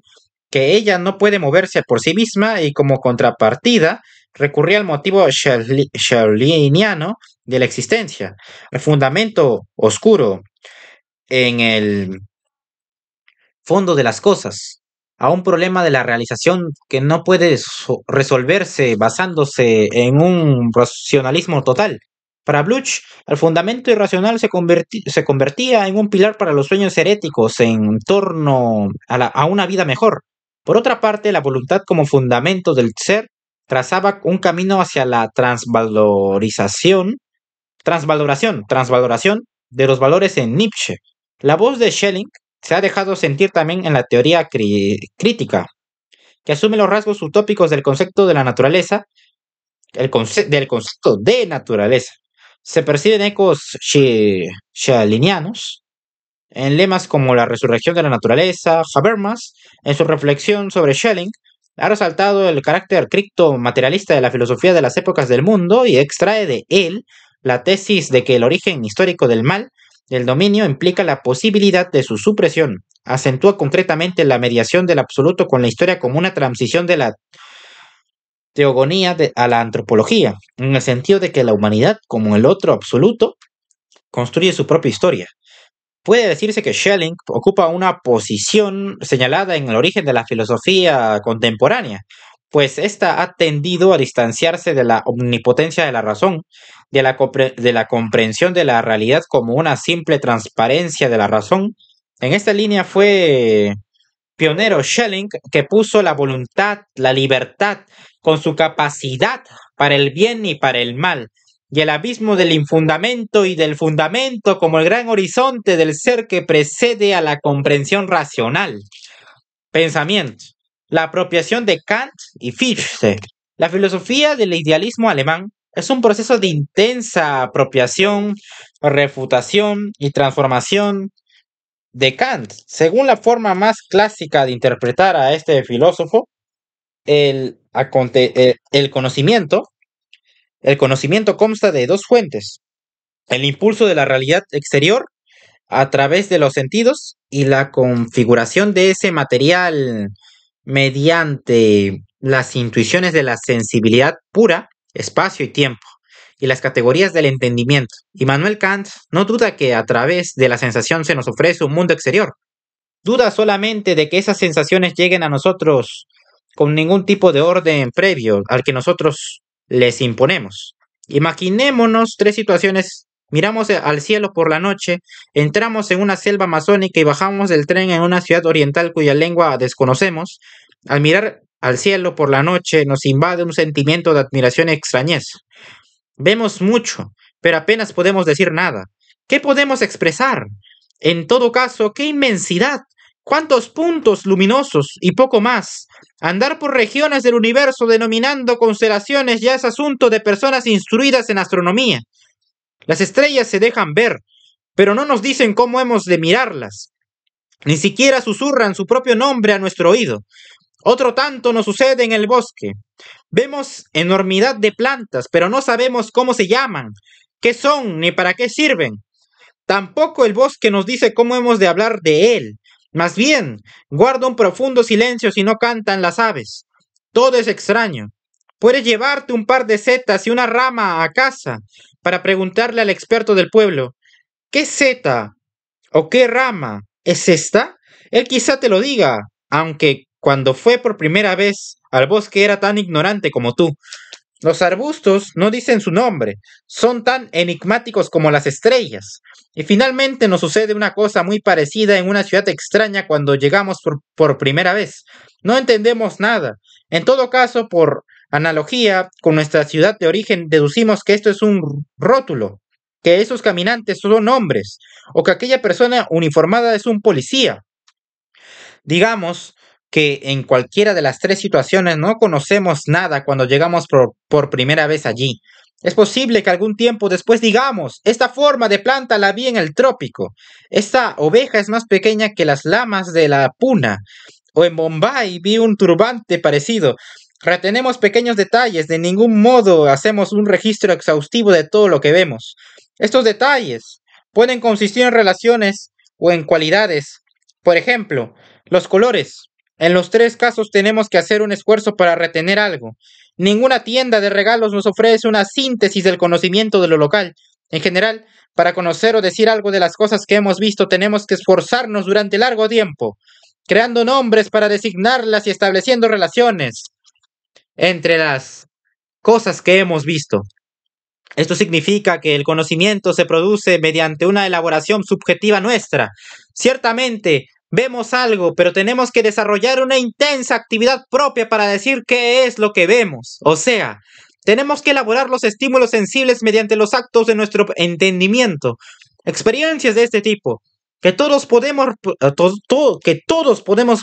[SPEAKER 1] que ella no puede moverse por sí misma y como contrapartida recurría al motivo schellingiano de la existencia, al fundamento oscuro en el fondo de las cosas, a un problema de la realización que no puede resolverse basándose en un racionalismo total. Para Bloch, el fundamento irracional se convertía en un pilar para los sueños heréticos en torno a una vida mejor. Por otra parte, la voluntad como fundamento del ser trazaba un camino hacia la transvaloración de los valores en Nietzsche. La voz de Schelling se ha dejado sentir también en la teoría crítica, que asume los rasgos utópicos del concepto de la naturaleza, del concepto de naturaleza. Se perciben ecos schellingianos en lemas como la resurrección de la naturaleza. Habermas, en su reflexión sobre Schelling, ha resaltado el carácter cripto-materialista de la filosofía de las épocas del mundo y extrae de él la tesis de que el origen histórico del mal, del dominio, implica la posibilidad de su supresión. Acentúa concretamente la mediación del absoluto con la historia como una transición de la teogonía a la antropología, en el sentido de que la humanidad, como el otro absoluto, construye su propia historia. Puede decirse que Schelling ocupa una posición señalada en el origen de la filosofía contemporánea, pues ésta ha tendido a distanciarse de la omnipotencia de la razón, de la comprensión de la realidad como una simple transparencia de la razón. En esta línea fue pionero Schelling, que puso la voluntad, la libertad, con su capacidad para el bien y para el mal, y el abismo del infundamento y del fundamento como el gran horizonte del ser que precede a la comprensión racional. Pensamiento. La apropiación de Kant y Fichte. La filosofía del idealismo alemán es un proceso de intensa apropiación, refutación y transformación de Kant. Según la forma más clásica de interpretar a este filósofo, el conocimiento consta de dos fuentes: el impulso de la realidad exterior a través de los sentidos y la configuración de ese material mediante las intuiciones de la sensibilidad pura, espacio y tiempo, y las categorías del entendimiento. Immanuel Kant no duda que a través de la sensación se nos ofrece un mundo exterior. Duda solamente de que esas sensaciones lleguen a nosotros con ningún tipo de orden previo al que nosotros les imponemos. Imaginémonos tres situaciones. Miramos al cielo por la noche, entramos en una selva amazónica y bajamos del tren en una ciudad oriental cuya lengua desconocemos. Al mirar al cielo por la noche nos invade un sentimiento de admiración y extrañez. Vemos mucho, pero apenas podemos decir nada. ¿Qué podemos expresar? En todo caso, ¡qué inmensidad! ¡Cuántos puntos luminosos! Y poco más. Andar por regiones del universo denominando constelaciones ya es asunto de personas instruidas en astronomía. Las estrellas se dejan ver, pero no nos dicen cómo hemos de mirarlas. Ni siquiera susurran su propio nombre a nuestro oído. Otro tanto nos sucede en el bosque. Vemos enormidad de plantas, pero no sabemos cómo se llaman, qué son ni para qué sirven. Tampoco el bosque nos dice cómo hemos de hablar de él. Más bien, guarda un profundo silencio si no cantan las aves. Todo es extraño. Puedes llevarte un par de setas y una rama a casa para preguntarle al experto del pueblo: ¿qué seta o qué rama es esta? Él quizá te lo diga, aunque cuando fue por primera vez al bosque era tan ignorante como tú. Los arbustos no dicen su nombre, son tan enigmáticos como las estrellas. Y finalmente nos sucede una cosa muy parecida en una ciudad extraña cuando llegamos por primera vez. No entendemos nada. En todo caso, por analogía con nuestra ciudad de origen, deducimos que esto es un rótulo, que esos caminantes son hombres, o que aquella persona uniformada es un policía. Digamos que en cualquiera de las tres situaciones no conocemos nada cuando llegamos por primera vez allí. Es posible que algún tiempo después digamos, esta forma de planta la vi en el trópico, esta oveja es más pequeña que las lamas de la puna, o en Bombay vi un turbante parecido. Retenemos pequeños detalles, de ningún modo hacemos un registro exhaustivo de todo lo que vemos. Estos detalles pueden consistir en relaciones o en cualidades. Por ejemplo, los colores. En los tres casos tenemos que hacer un esfuerzo para retener algo. Ninguna tienda de regalos nos ofrece una síntesis del conocimiento de lo local. En general, para conocer o decir algo de las cosas que hemos visto, tenemos que esforzarnos durante largo tiempo, creando nombres para designarlas y estableciendo relaciones entre las cosas que hemos visto. Esto significa que el conocimiento se produce mediante una elaboración subjetiva nuestra. Ciertamente, vemos algo, pero tenemos que desarrollar una intensa actividad propia para decir qué es lo que vemos. O sea, tenemos que elaborar los estímulos sensibles mediante los actos de nuestro entendimiento. Experiencias de este tipo, que todos podemos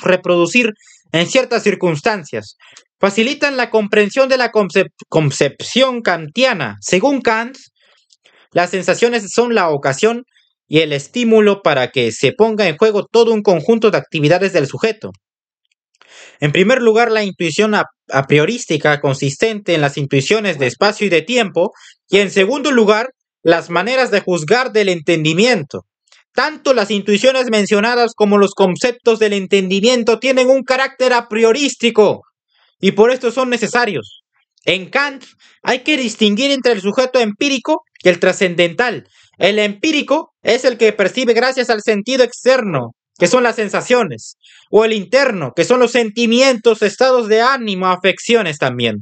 [SPEAKER 1] reproducir en ciertas circunstancias, facilitan la comprensión de la concepción kantiana. Según Kant, las sensaciones son la ocasión y el estímulo para que se ponga en juego todo un conjunto de actividades del sujeto. En primer lugar, la intuición a priorística consistente en las intuiciones de espacio y de tiempo, y en segundo lugar, las maneras de juzgar del entendimiento. Tanto las intuiciones mencionadas como los conceptos del entendimiento tienen un carácter a priorístico, y por esto son necesarios. En Kant hay que distinguir entre el sujeto empírico y el trascendental. El empírico es el que percibe gracias al sentido externo, que son las sensaciones, o el interno, que son los sentimientos, estados de ánimo, afecciones también.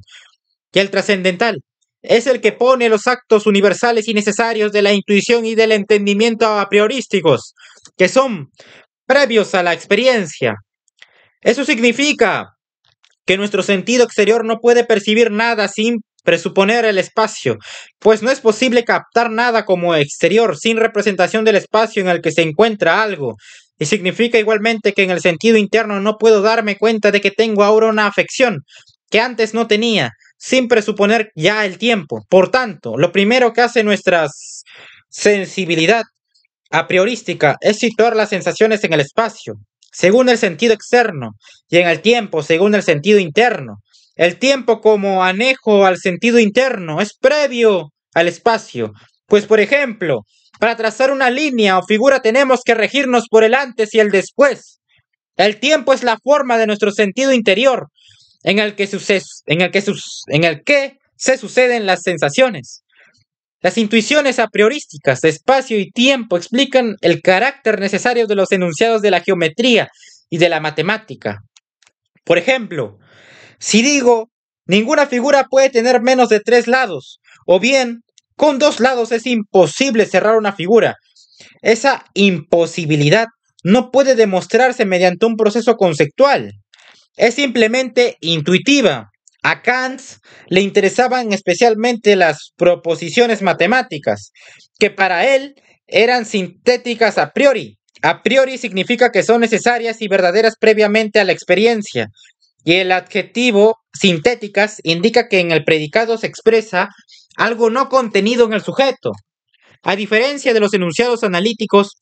[SPEAKER 1] Y el trascendental es el que pone los actos universales y necesarios de la intuición y del entendimiento a priorísticos, que son previos a la experiencia. Eso significa que nuestro sentido exterior no puede percibir nada sin presuponer el espacio, pues no es posible captar nada como exterior sin representación del espacio en el que se encuentra algo. Y significa igualmente que en el sentido interno no puedo darme cuenta de que tengo ahora una afección que antes no tenía, sin presuponer ya el tiempo. Por tanto, lo primero que hace nuestra sensibilidad a priorística es situar las sensaciones en el espacio, según el sentido externo, y en el tiempo, según el sentido interno. El tiempo como anejo al sentido interno es previo al espacio, pues por ejemplo, para trazar una línea o figura tenemos que regirnos por el antes y el después. El tiempo es la forma de nuestro sentido interior, en el que se suceden las sensaciones. Las intuiciones a priorísticas de espacio y tiempo explican el carácter necesario de los enunciados de la geometría y de la matemática. Por ejemplo, si digo, ninguna figura puede tener menos de 3 lados, o bien, con 2 lados es imposible cerrar una figura. Esa imposibilidad no puede demostrarse mediante un proceso conceptual. Es simplemente intuitiva. A Kant le interesaban especialmente las proposiciones matemáticas, que para él eran sintéticas a priori. A priori significa que son necesarias y verdaderas previamente a la experiencia. Y el adjetivo sintéticas indica que en el predicado se expresa algo no contenido en el sujeto. A diferencia de los enunciados analíticos,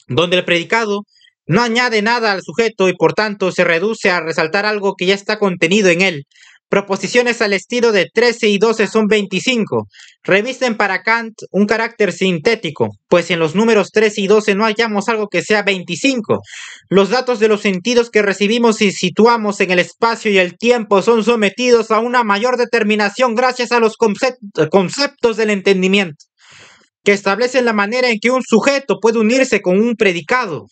[SPEAKER 1] donde el predicado no añade nada al sujeto y por tanto se reduce a resaltar algo que ya está contenido en él. Proposiciones al estilo de 13 y 12 son 25. Revisten para Kant un carácter sintético, pues en los números 13 y 12 no hallamos algo que sea 25. Los datos de los sentidos que recibimos y situamos en el espacio y el tiempo son sometidos a una mayor determinación gracias a los conceptos del entendimiento, que establecen la manera en que un sujeto puede unirse con un predicado.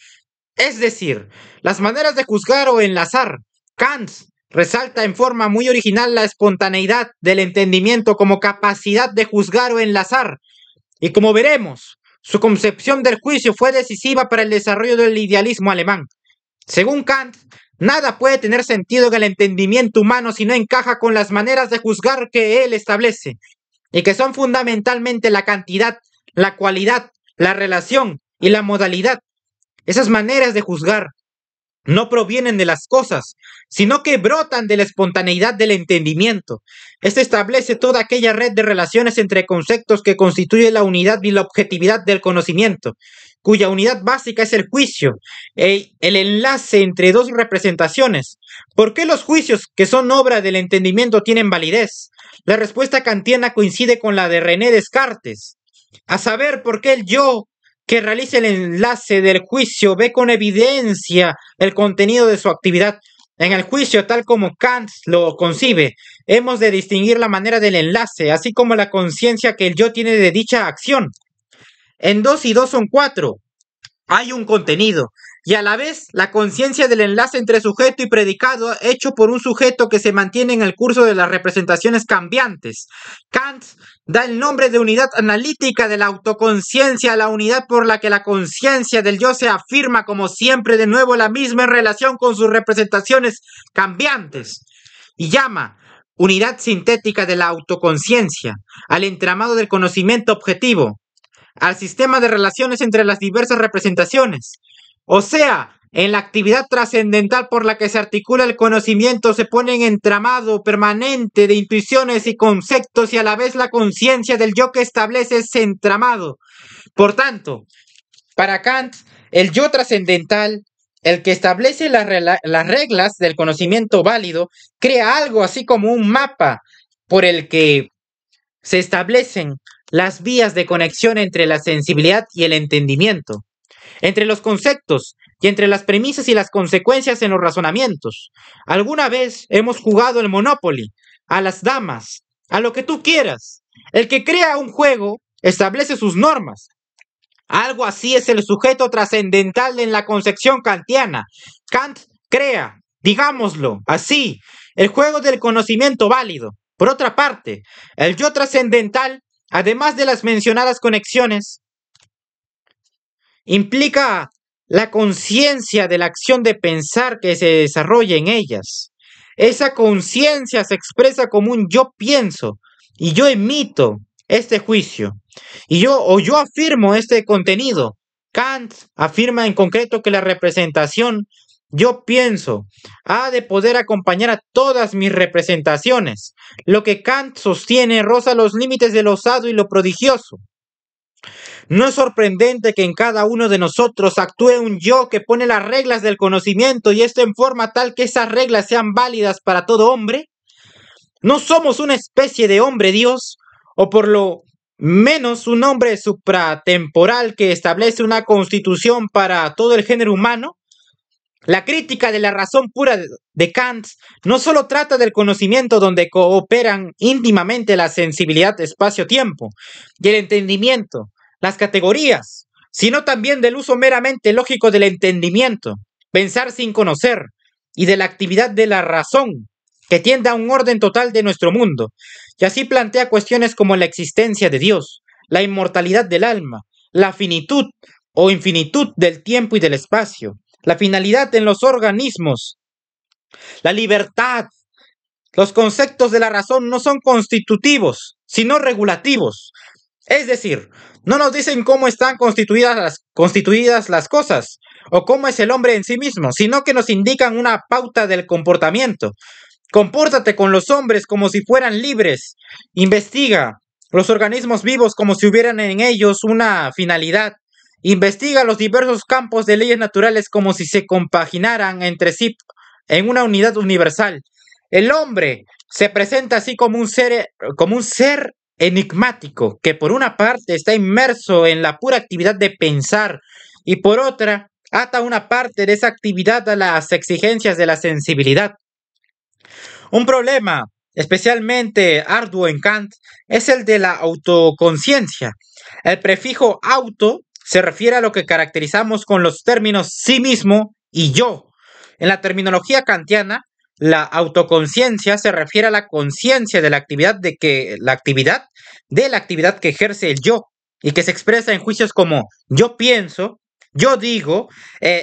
[SPEAKER 1] Es decir, las maneras de juzgar o enlazar Kant resalta en forma muy original la espontaneidad del entendimiento como capacidad de juzgar o enlazar, y como veremos, su concepción del juicio fue decisiva para el desarrollo del idealismo alemán. Según Kant, nada puede tener sentido en el entendimiento humano si no encaja con las maneras de juzgar que él establece, y que son fundamentalmente la cantidad, la cualidad, la relación y la modalidad. Esas maneras de juzgar no provienen de las cosas, sino que brotan de la espontaneidad del entendimiento. Este establece toda aquella red de relaciones entre conceptos que constituye la unidad y la objetividad del conocimiento, cuya unidad básica es el juicio, el enlace entre dos representaciones. ¿Por qué los juicios que son obra del entendimiento tienen validez? La respuesta kantiana coincide con la de René Descartes, a saber por qué el yo que realiza el enlace del juicio ve con evidencia el contenido de su actividad. En el juicio, tal como Kant lo concibe, hemos de distinguir la manera del enlace, así como la conciencia que el yo tiene de dicha acción. En 2 y 2 son 4. Hay un contenido, y a la vez la conciencia del enlace entre sujeto y predicado hecho por un sujeto que se mantiene en el curso de las representaciones cambiantes. Kant da el nombre de unidad analítica de la autoconciencia a la unidad por la que la conciencia del yo se afirma como siempre de nuevo la misma en relación con sus representaciones cambiantes, y llama unidad sintética de la autoconciencia al entramado del conocimiento objetivo, al sistema de relaciones entre las diversas representaciones. O sea, en la actividad trascendental por la que se articula el conocimiento se pone en entramado permanente de intuiciones y conceptos y a la vez la conciencia del yo que establece ese entramado. Por tanto, para Kant, el yo trascendental, el que establece las reglas del conocimiento válido, crea algo así como un mapa por el que se establecen las vías de conexión entre la sensibilidad y el entendimiento, entre los conceptos y entre las premisas y las consecuencias en los razonamientos. Alguna vez hemos jugado el Monopoly, a las damas, a lo que tú quieras. El que crea un juego establece sus normas. Algo así es el sujeto trascendental en la concepción kantiana. Kant crea, digámoslo así, el juego del conocimiento válido. Por otra parte, el yo trascendental, además de las mencionadas conexiones, implica la conciencia de la acción de pensar que se desarrolla en ellas. Esa conciencia se expresa como un yo pienso y yo emito este juicio. Y yo afirmo este contenido. Kant afirma en concreto que la representación yo pienso ha de poder acompañar a todas mis representaciones. Lo que Kant sostiene roza los límites de lo osado y lo prodigioso. No es sorprendente que en cada uno de nosotros actúe un yo que pone las reglas del conocimiento y esto en forma tal que esas reglas sean válidas para todo hombre. No somos una especie de hombre Dios, o por lo menos un hombre supratemporal que establece una constitución para todo el género humano. La crítica de la razón pura de Kant no solo trata del conocimiento donde cooperan íntimamente la sensibilidad espacio-tiempo y el entendimiento, las categorías, sino también del uso meramente lógico del entendimiento, pensar sin conocer, y de la actividad de la razón, que tiende a un orden total de nuestro mundo, y así plantea cuestiones como la existencia de Dios, la inmortalidad del alma, la finitud o infinitud del tiempo y del espacio, la finalidad en los organismos, la libertad. Los conceptos de la razón no son constitutivos, sino regulativos. Es decir, no nos dicen cómo están constituidas las cosas o cómo es el hombre en sí mismo, sino que nos indican una pauta del comportamiento. Compórtate con los hombres como si fueran libres. Investiga los organismos vivos como si hubieran en ellos una finalidad. Investiga los diversos campos de leyes naturales como si se compaginaran entre sí en una unidad universal. El hombre se presenta así como un ser enigmático que por una parte está inmerso en la pura actividad de pensar y por otra ata una parte de esa actividad a las exigencias de la sensibilidad. Un problema especialmente arduo en Kant es el de la autoconciencia. El prefijo auto se refiere a lo que caracterizamos con los términos sí mismo y yo. En la terminología kantiana, La autoconciencia se refiere a la conciencia de la actividad que ejerce el yo y que se expresa en juicios como yo pienso, yo digo,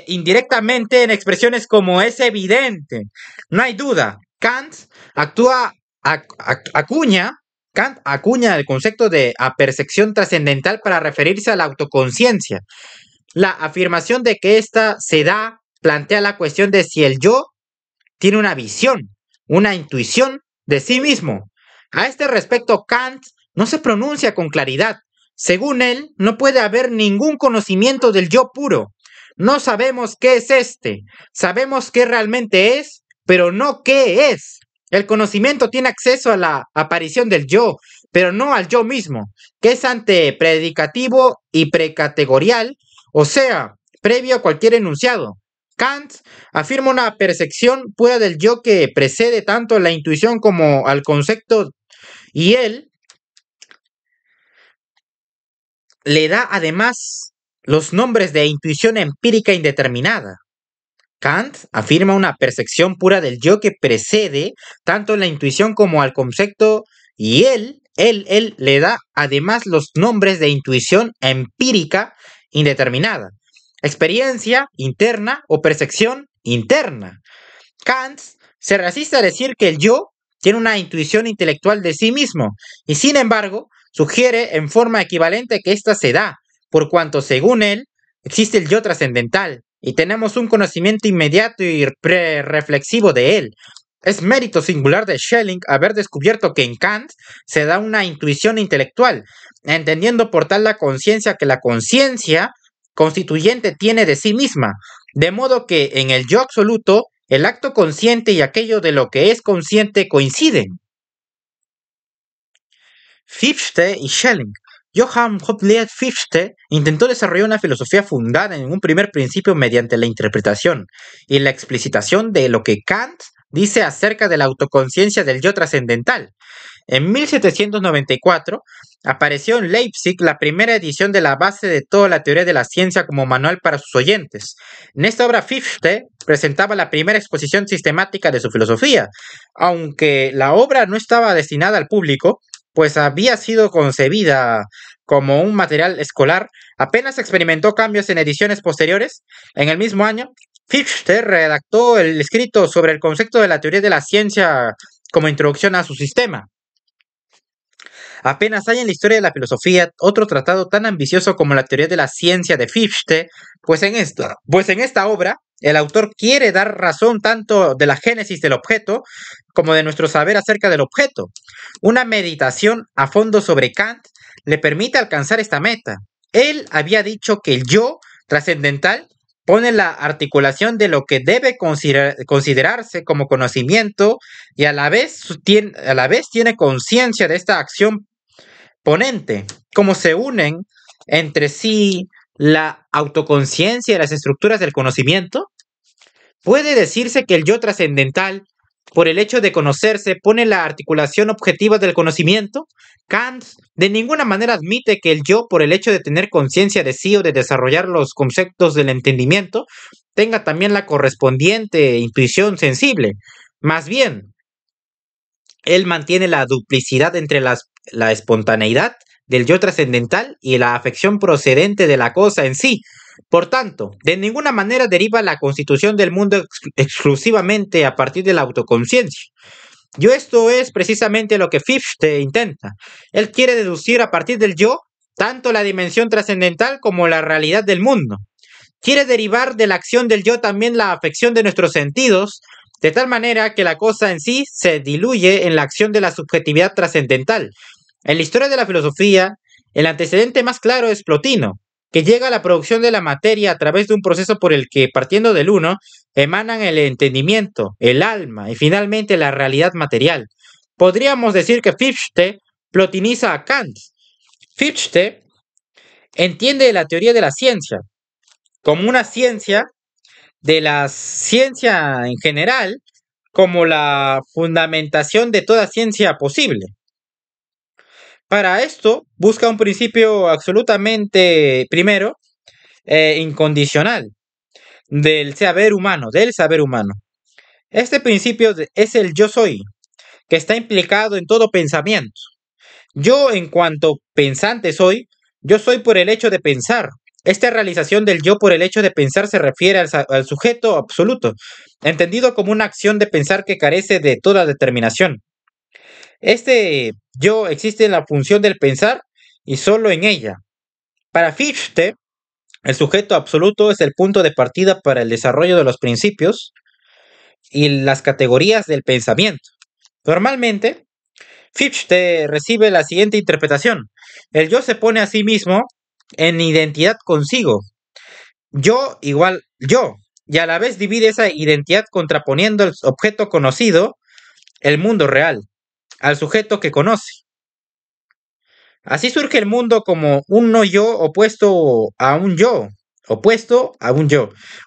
[SPEAKER 1] indirectamente en expresiones como es evidente. No hay duda. Acuña Kant acuña el concepto de apercepción trascendental para referirse a la autoconciencia. La afirmación de que ésta se da plantea la cuestión de si el yo tiene una visión, una intuición de sí mismo. A este respecto, Kant no se pronuncia con claridad. Según él, no puede haber ningún conocimiento del yo puro. No sabemos qué es este. Sabemos qué realmente es, pero no qué es. El conocimiento tiene acceso a la aparición del yo, pero no al yo mismo, que es antepredicativo y precategorial, o sea, previo a cualquier enunciado. Kant afirma una percepción pura del yo que precede tanto a la intuición como al concepto, y él le da además los nombres de intuición empírica indeterminada. Kant afirma una percepción pura del yo que precede tanto a la intuición como al concepto, y él le da además los nombres de intuición empírica indeterminada, experiencia interna o percepción interna. Kant se resiste a decir que el yo tiene una intuición intelectual de sí mismo y sin embargo sugiere en forma equivalente que ésta se da, por cuanto según él existe el yo trascendental y tenemos un conocimiento inmediato y reflexivo de él. Es mérito singular de Schelling haber descubierto que en Kant se da una intuición intelectual, entendiendo por tal la conciencia que la conciencia constituyente tiene de sí misma, de modo que en el yo absoluto el acto consciente y aquello de lo que es consciente coinciden. Fichte y Schelling. Johann Gottlieb Fichte intentó desarrollar una filosofía fundada en un primer principio mediante la interpretación y la explicitación de lo que Kant dice acerca de la autoconciencia del yo trascendental. En 1794 apareció en Leipzig la primera edición de la base de toda la teoría de la ciencia como manual para sus oyentes. En esta obra Fichte presentaba la primera exposición sistemática de su filosofía. Aunque la obra no estaba destinada al público, pues había sido concebida como un material escolar, apenas experimentó cambios en ediciones posteriores. En el mismo año, Fichte redactó el escrito sobre el concepto de la teoría de la ciencia como introducción a su sistema. Apenas hay en la historia de la filosofía otro tratado tan ambicioso como la teoría de la ciencia de Fichte, pues en esta obra el autor quiere dar razón tanto de la génesis del objeto como de nuestro saber acerca del objeto. Una meditación a fondo sobre Kant le permite alcanzar esta meta. Él había dicho que el yo trascendental pone la articulación de lo que debe considerarse como conocimiento y a la vez tiene conciencia de esta acción ponente, cómo se unen entre sí la autoconciencia y las estructuras del conocimiento. Puede decirse que el yo trascendental, por el hecho de conocerse, pone la articulación objetiva del conocimiento. Kant de ninguna manera admite que el yo, por el hecho de tener conciencia de sí o de desarrollar los conceptos del entendimiento, tenga también la correspondiente intuición sensible. Más bien, él mantiene la duplicidad entre la espontaneidad del yo trascendental y la afección procedente de la cosa en sí. Por tanto, de ninguna manera deriva la constitución del mundo exclusivamente a partir de la autoconciencia. Esto es precisamente lo que Fichte intenta. Él quiere deducir a partir del yo tanto la dimensión trascendental como la realidad del mundo. Quiere derivar de la acción del yo también la afección de nuestros sentidos, de tal manera que la cosa en sí se diluye en la acción de la subjetividad trascendental. En la historia de la filosofía, el antecedente más claro es Plotino, que llega a la producción de la materia a través de un proceso por el que, partiendo del uno, emanan el entendimiento, el alma y finalmente la realidad material. Podríamos decir que Fichte plotiniza a Kant. Fichte entiende la teoría de la ciencia como una ciencia de la ciencia en general, como la fundamentación de toda ciencia posible. Para esto, busca un principio absolutamente, primero, incondicional del saber humano. Este principio es el yo soy, que está implicado en todo pensamiento. Yo, en cuanto pensante soy, yo soy por el hecho de pensar. Esta realización del yo por el hecho de pensar se refiere al sujeto absoluto, entendido como una acción de pensar que carece de toda determinación. Este yo existe en la función del pensar y solo en ella. Para Fichte, el sujeto absoluto es el punto de partida para el desarrollo de los principios y las categorías del pensamiento. Normalmente, Fichte recibe la siguiente interpretación. El yo se pone a sí mismo en identidad consigo. Yo igual yo. Y a la vez divide esa identidad contraponiendo el objeto conocido, el mundo real, al sujeto que conoce. Así surge el mundo como un no yo opuesto a un yo,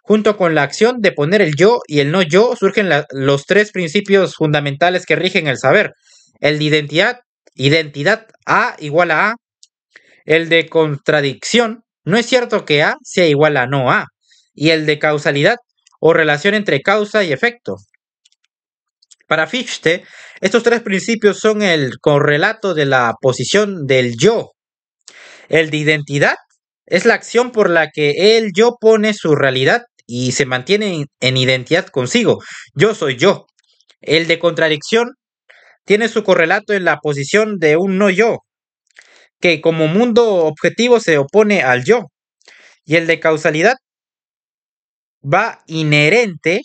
[SPEAKER 1] Junto con la acción de poner el yo y el no yo surgen los tres principios fundamentales que rigen el saber. El de identidad A igual a A. El de contradicción, no es cierto que A sea igual a no A. Y el de causalidad o relación entre causa y efecto. Para Fichte, estos tres principios son el correlato de la posición del yo. El de identidad es la acción por la que el yo pone su realidad y se mantiene en identidad consigo. Yo soy yo. El de contradicción tiene su correlato en la posición de un no yo, que como mundo objetivo se opone al yo. Y el de causalidad va inherente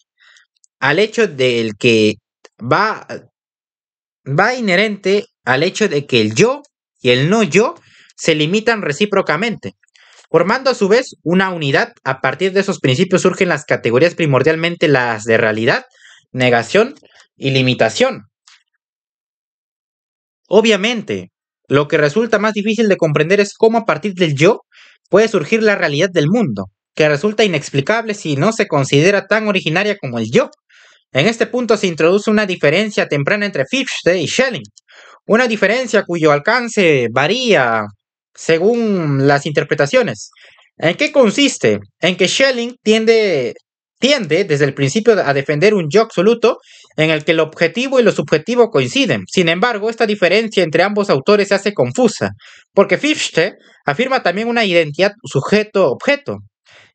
[SPEAKER 1] al hecho del que va, va inherente al hecho de que el yo y el no yo se limitan recíprocamente, formando a su vez una unidad. A partir de esos principios surgen las categorías, primordialmente las de realidad, negación y limitación. Obviamente, lo que resulta más difícil de comprender es cómo a partir del yo puede surgir la realidad del mundo, que resulta inexplicable si no se considera tan originaria como el yo. En este punto se introduce una diferencia temprana entre Fichte y Schelling, una diferencia cuyo alcance varía según las interpretaciones. ¿En qué consiste? En que Schelling tiende desde el principio a defender un yo absoluto en el que el objetivo y lo subjetivo coinciden. Sin embargo, esta diferencia entre ambos autores se hace confusa, porque Fichte afirma también una identidad sujeto-objeto,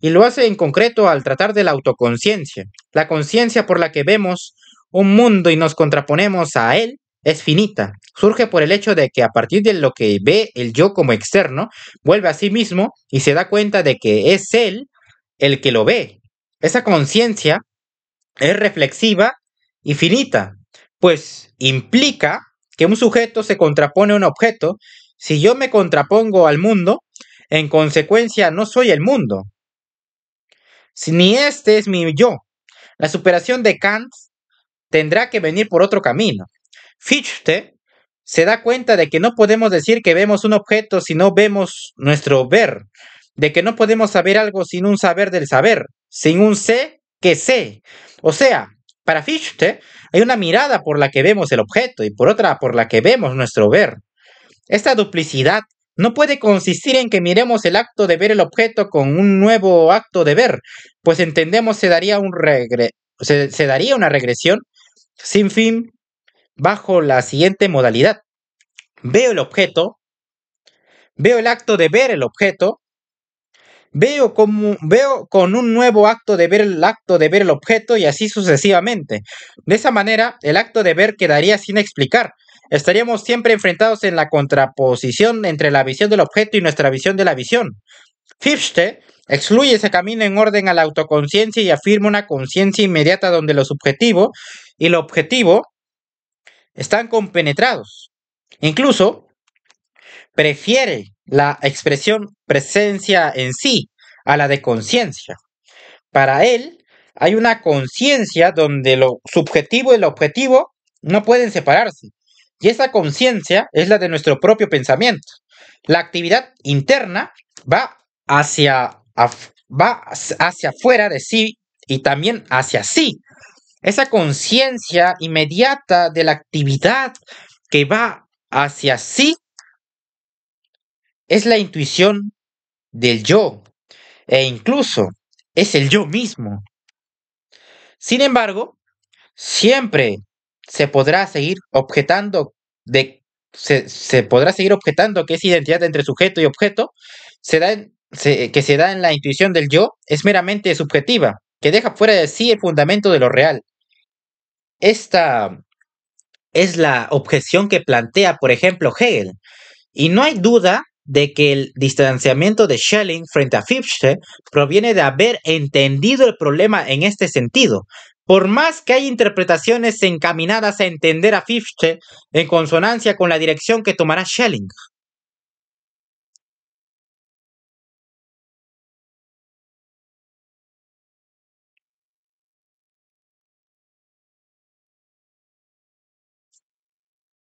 [SPEAKER 1] y lo hace en concreto al tratar de la autoconciencia. La conciencia por la que vemos un mundo y nos contraponemos a él es finita. Surge por el hecho de que a partir de lo que ve el yo como externo, vuelve a sí mismo y se da cuenta de que es él el que lo ve. Esa conciencia es reflexiva y finita, pues implica que un sujeto se contrapone a un objeto. Si yo me contrapongo al mundo, en consecuencia no soy el mundo, ni este es mi yo. La superación de Kant tendrá que venir por otro camino. Fichte se da cuenta de que no podemos decir que vemos un objeto si no vemos nuestro ver, de que no podemos saber algo sin un saber del saber, sin un sé que sé. O sea, para Fichte hay una mirada por la que vemos el objeto y por otra por la que vemos nuestro ver. Esta duplicidad no puede consistir en que miremos el acto de ver el objeto con un nuevo acto de ver, pues entendemos se daría una regresión sin fin bajo la siguiente modalidad. Veo el objeto, veo el acto de ver el objeto, veo con un nuevo acto de ver el objeto y así sucesivamente. De esa manera, el acto de ver quedaría sin explicar. Estaríamos siempre enfrentados en la contraposición entre la visión del objeto y nuestra visión de la visión. Fichte excluye ese camino en orden a la autoconciencia y afirma una conciencia inmediata donde lo subjetivo y lo objetivo están compenetrados. Incluso prefiere la expresión presencia en sí a la de conciencia. Para él hay una conciencia donde lo subjetivo y lo objetivo no pueden separarse. Y esa conciencia es la de nuestro propio pensamiento. La actividad interna va hacia afuera de sí y también hacia sí. Esa conciencia inmediata de la actividad que va hacia sí es la intuición del yo e incluso es el yo mismo. Sin embargo, Siempre se podrá seguir objetando se podrá seguir objetando que esa identidad entre sujeto y objeto que se da en la intuición del yo es meramente subjetiva, que deja fuera de sí el fundamento de lo real. Esta es la objeción que plantea, por ejemplo, Hegel. Y no hay duda de que el distanciamiento de Schelling frente a Fichte proviene de haber entendido el problema en este sentido. Por más que hay interpretaciones encaminadas a entender a Fichte en consonancia con la dirección que tomará Schelling.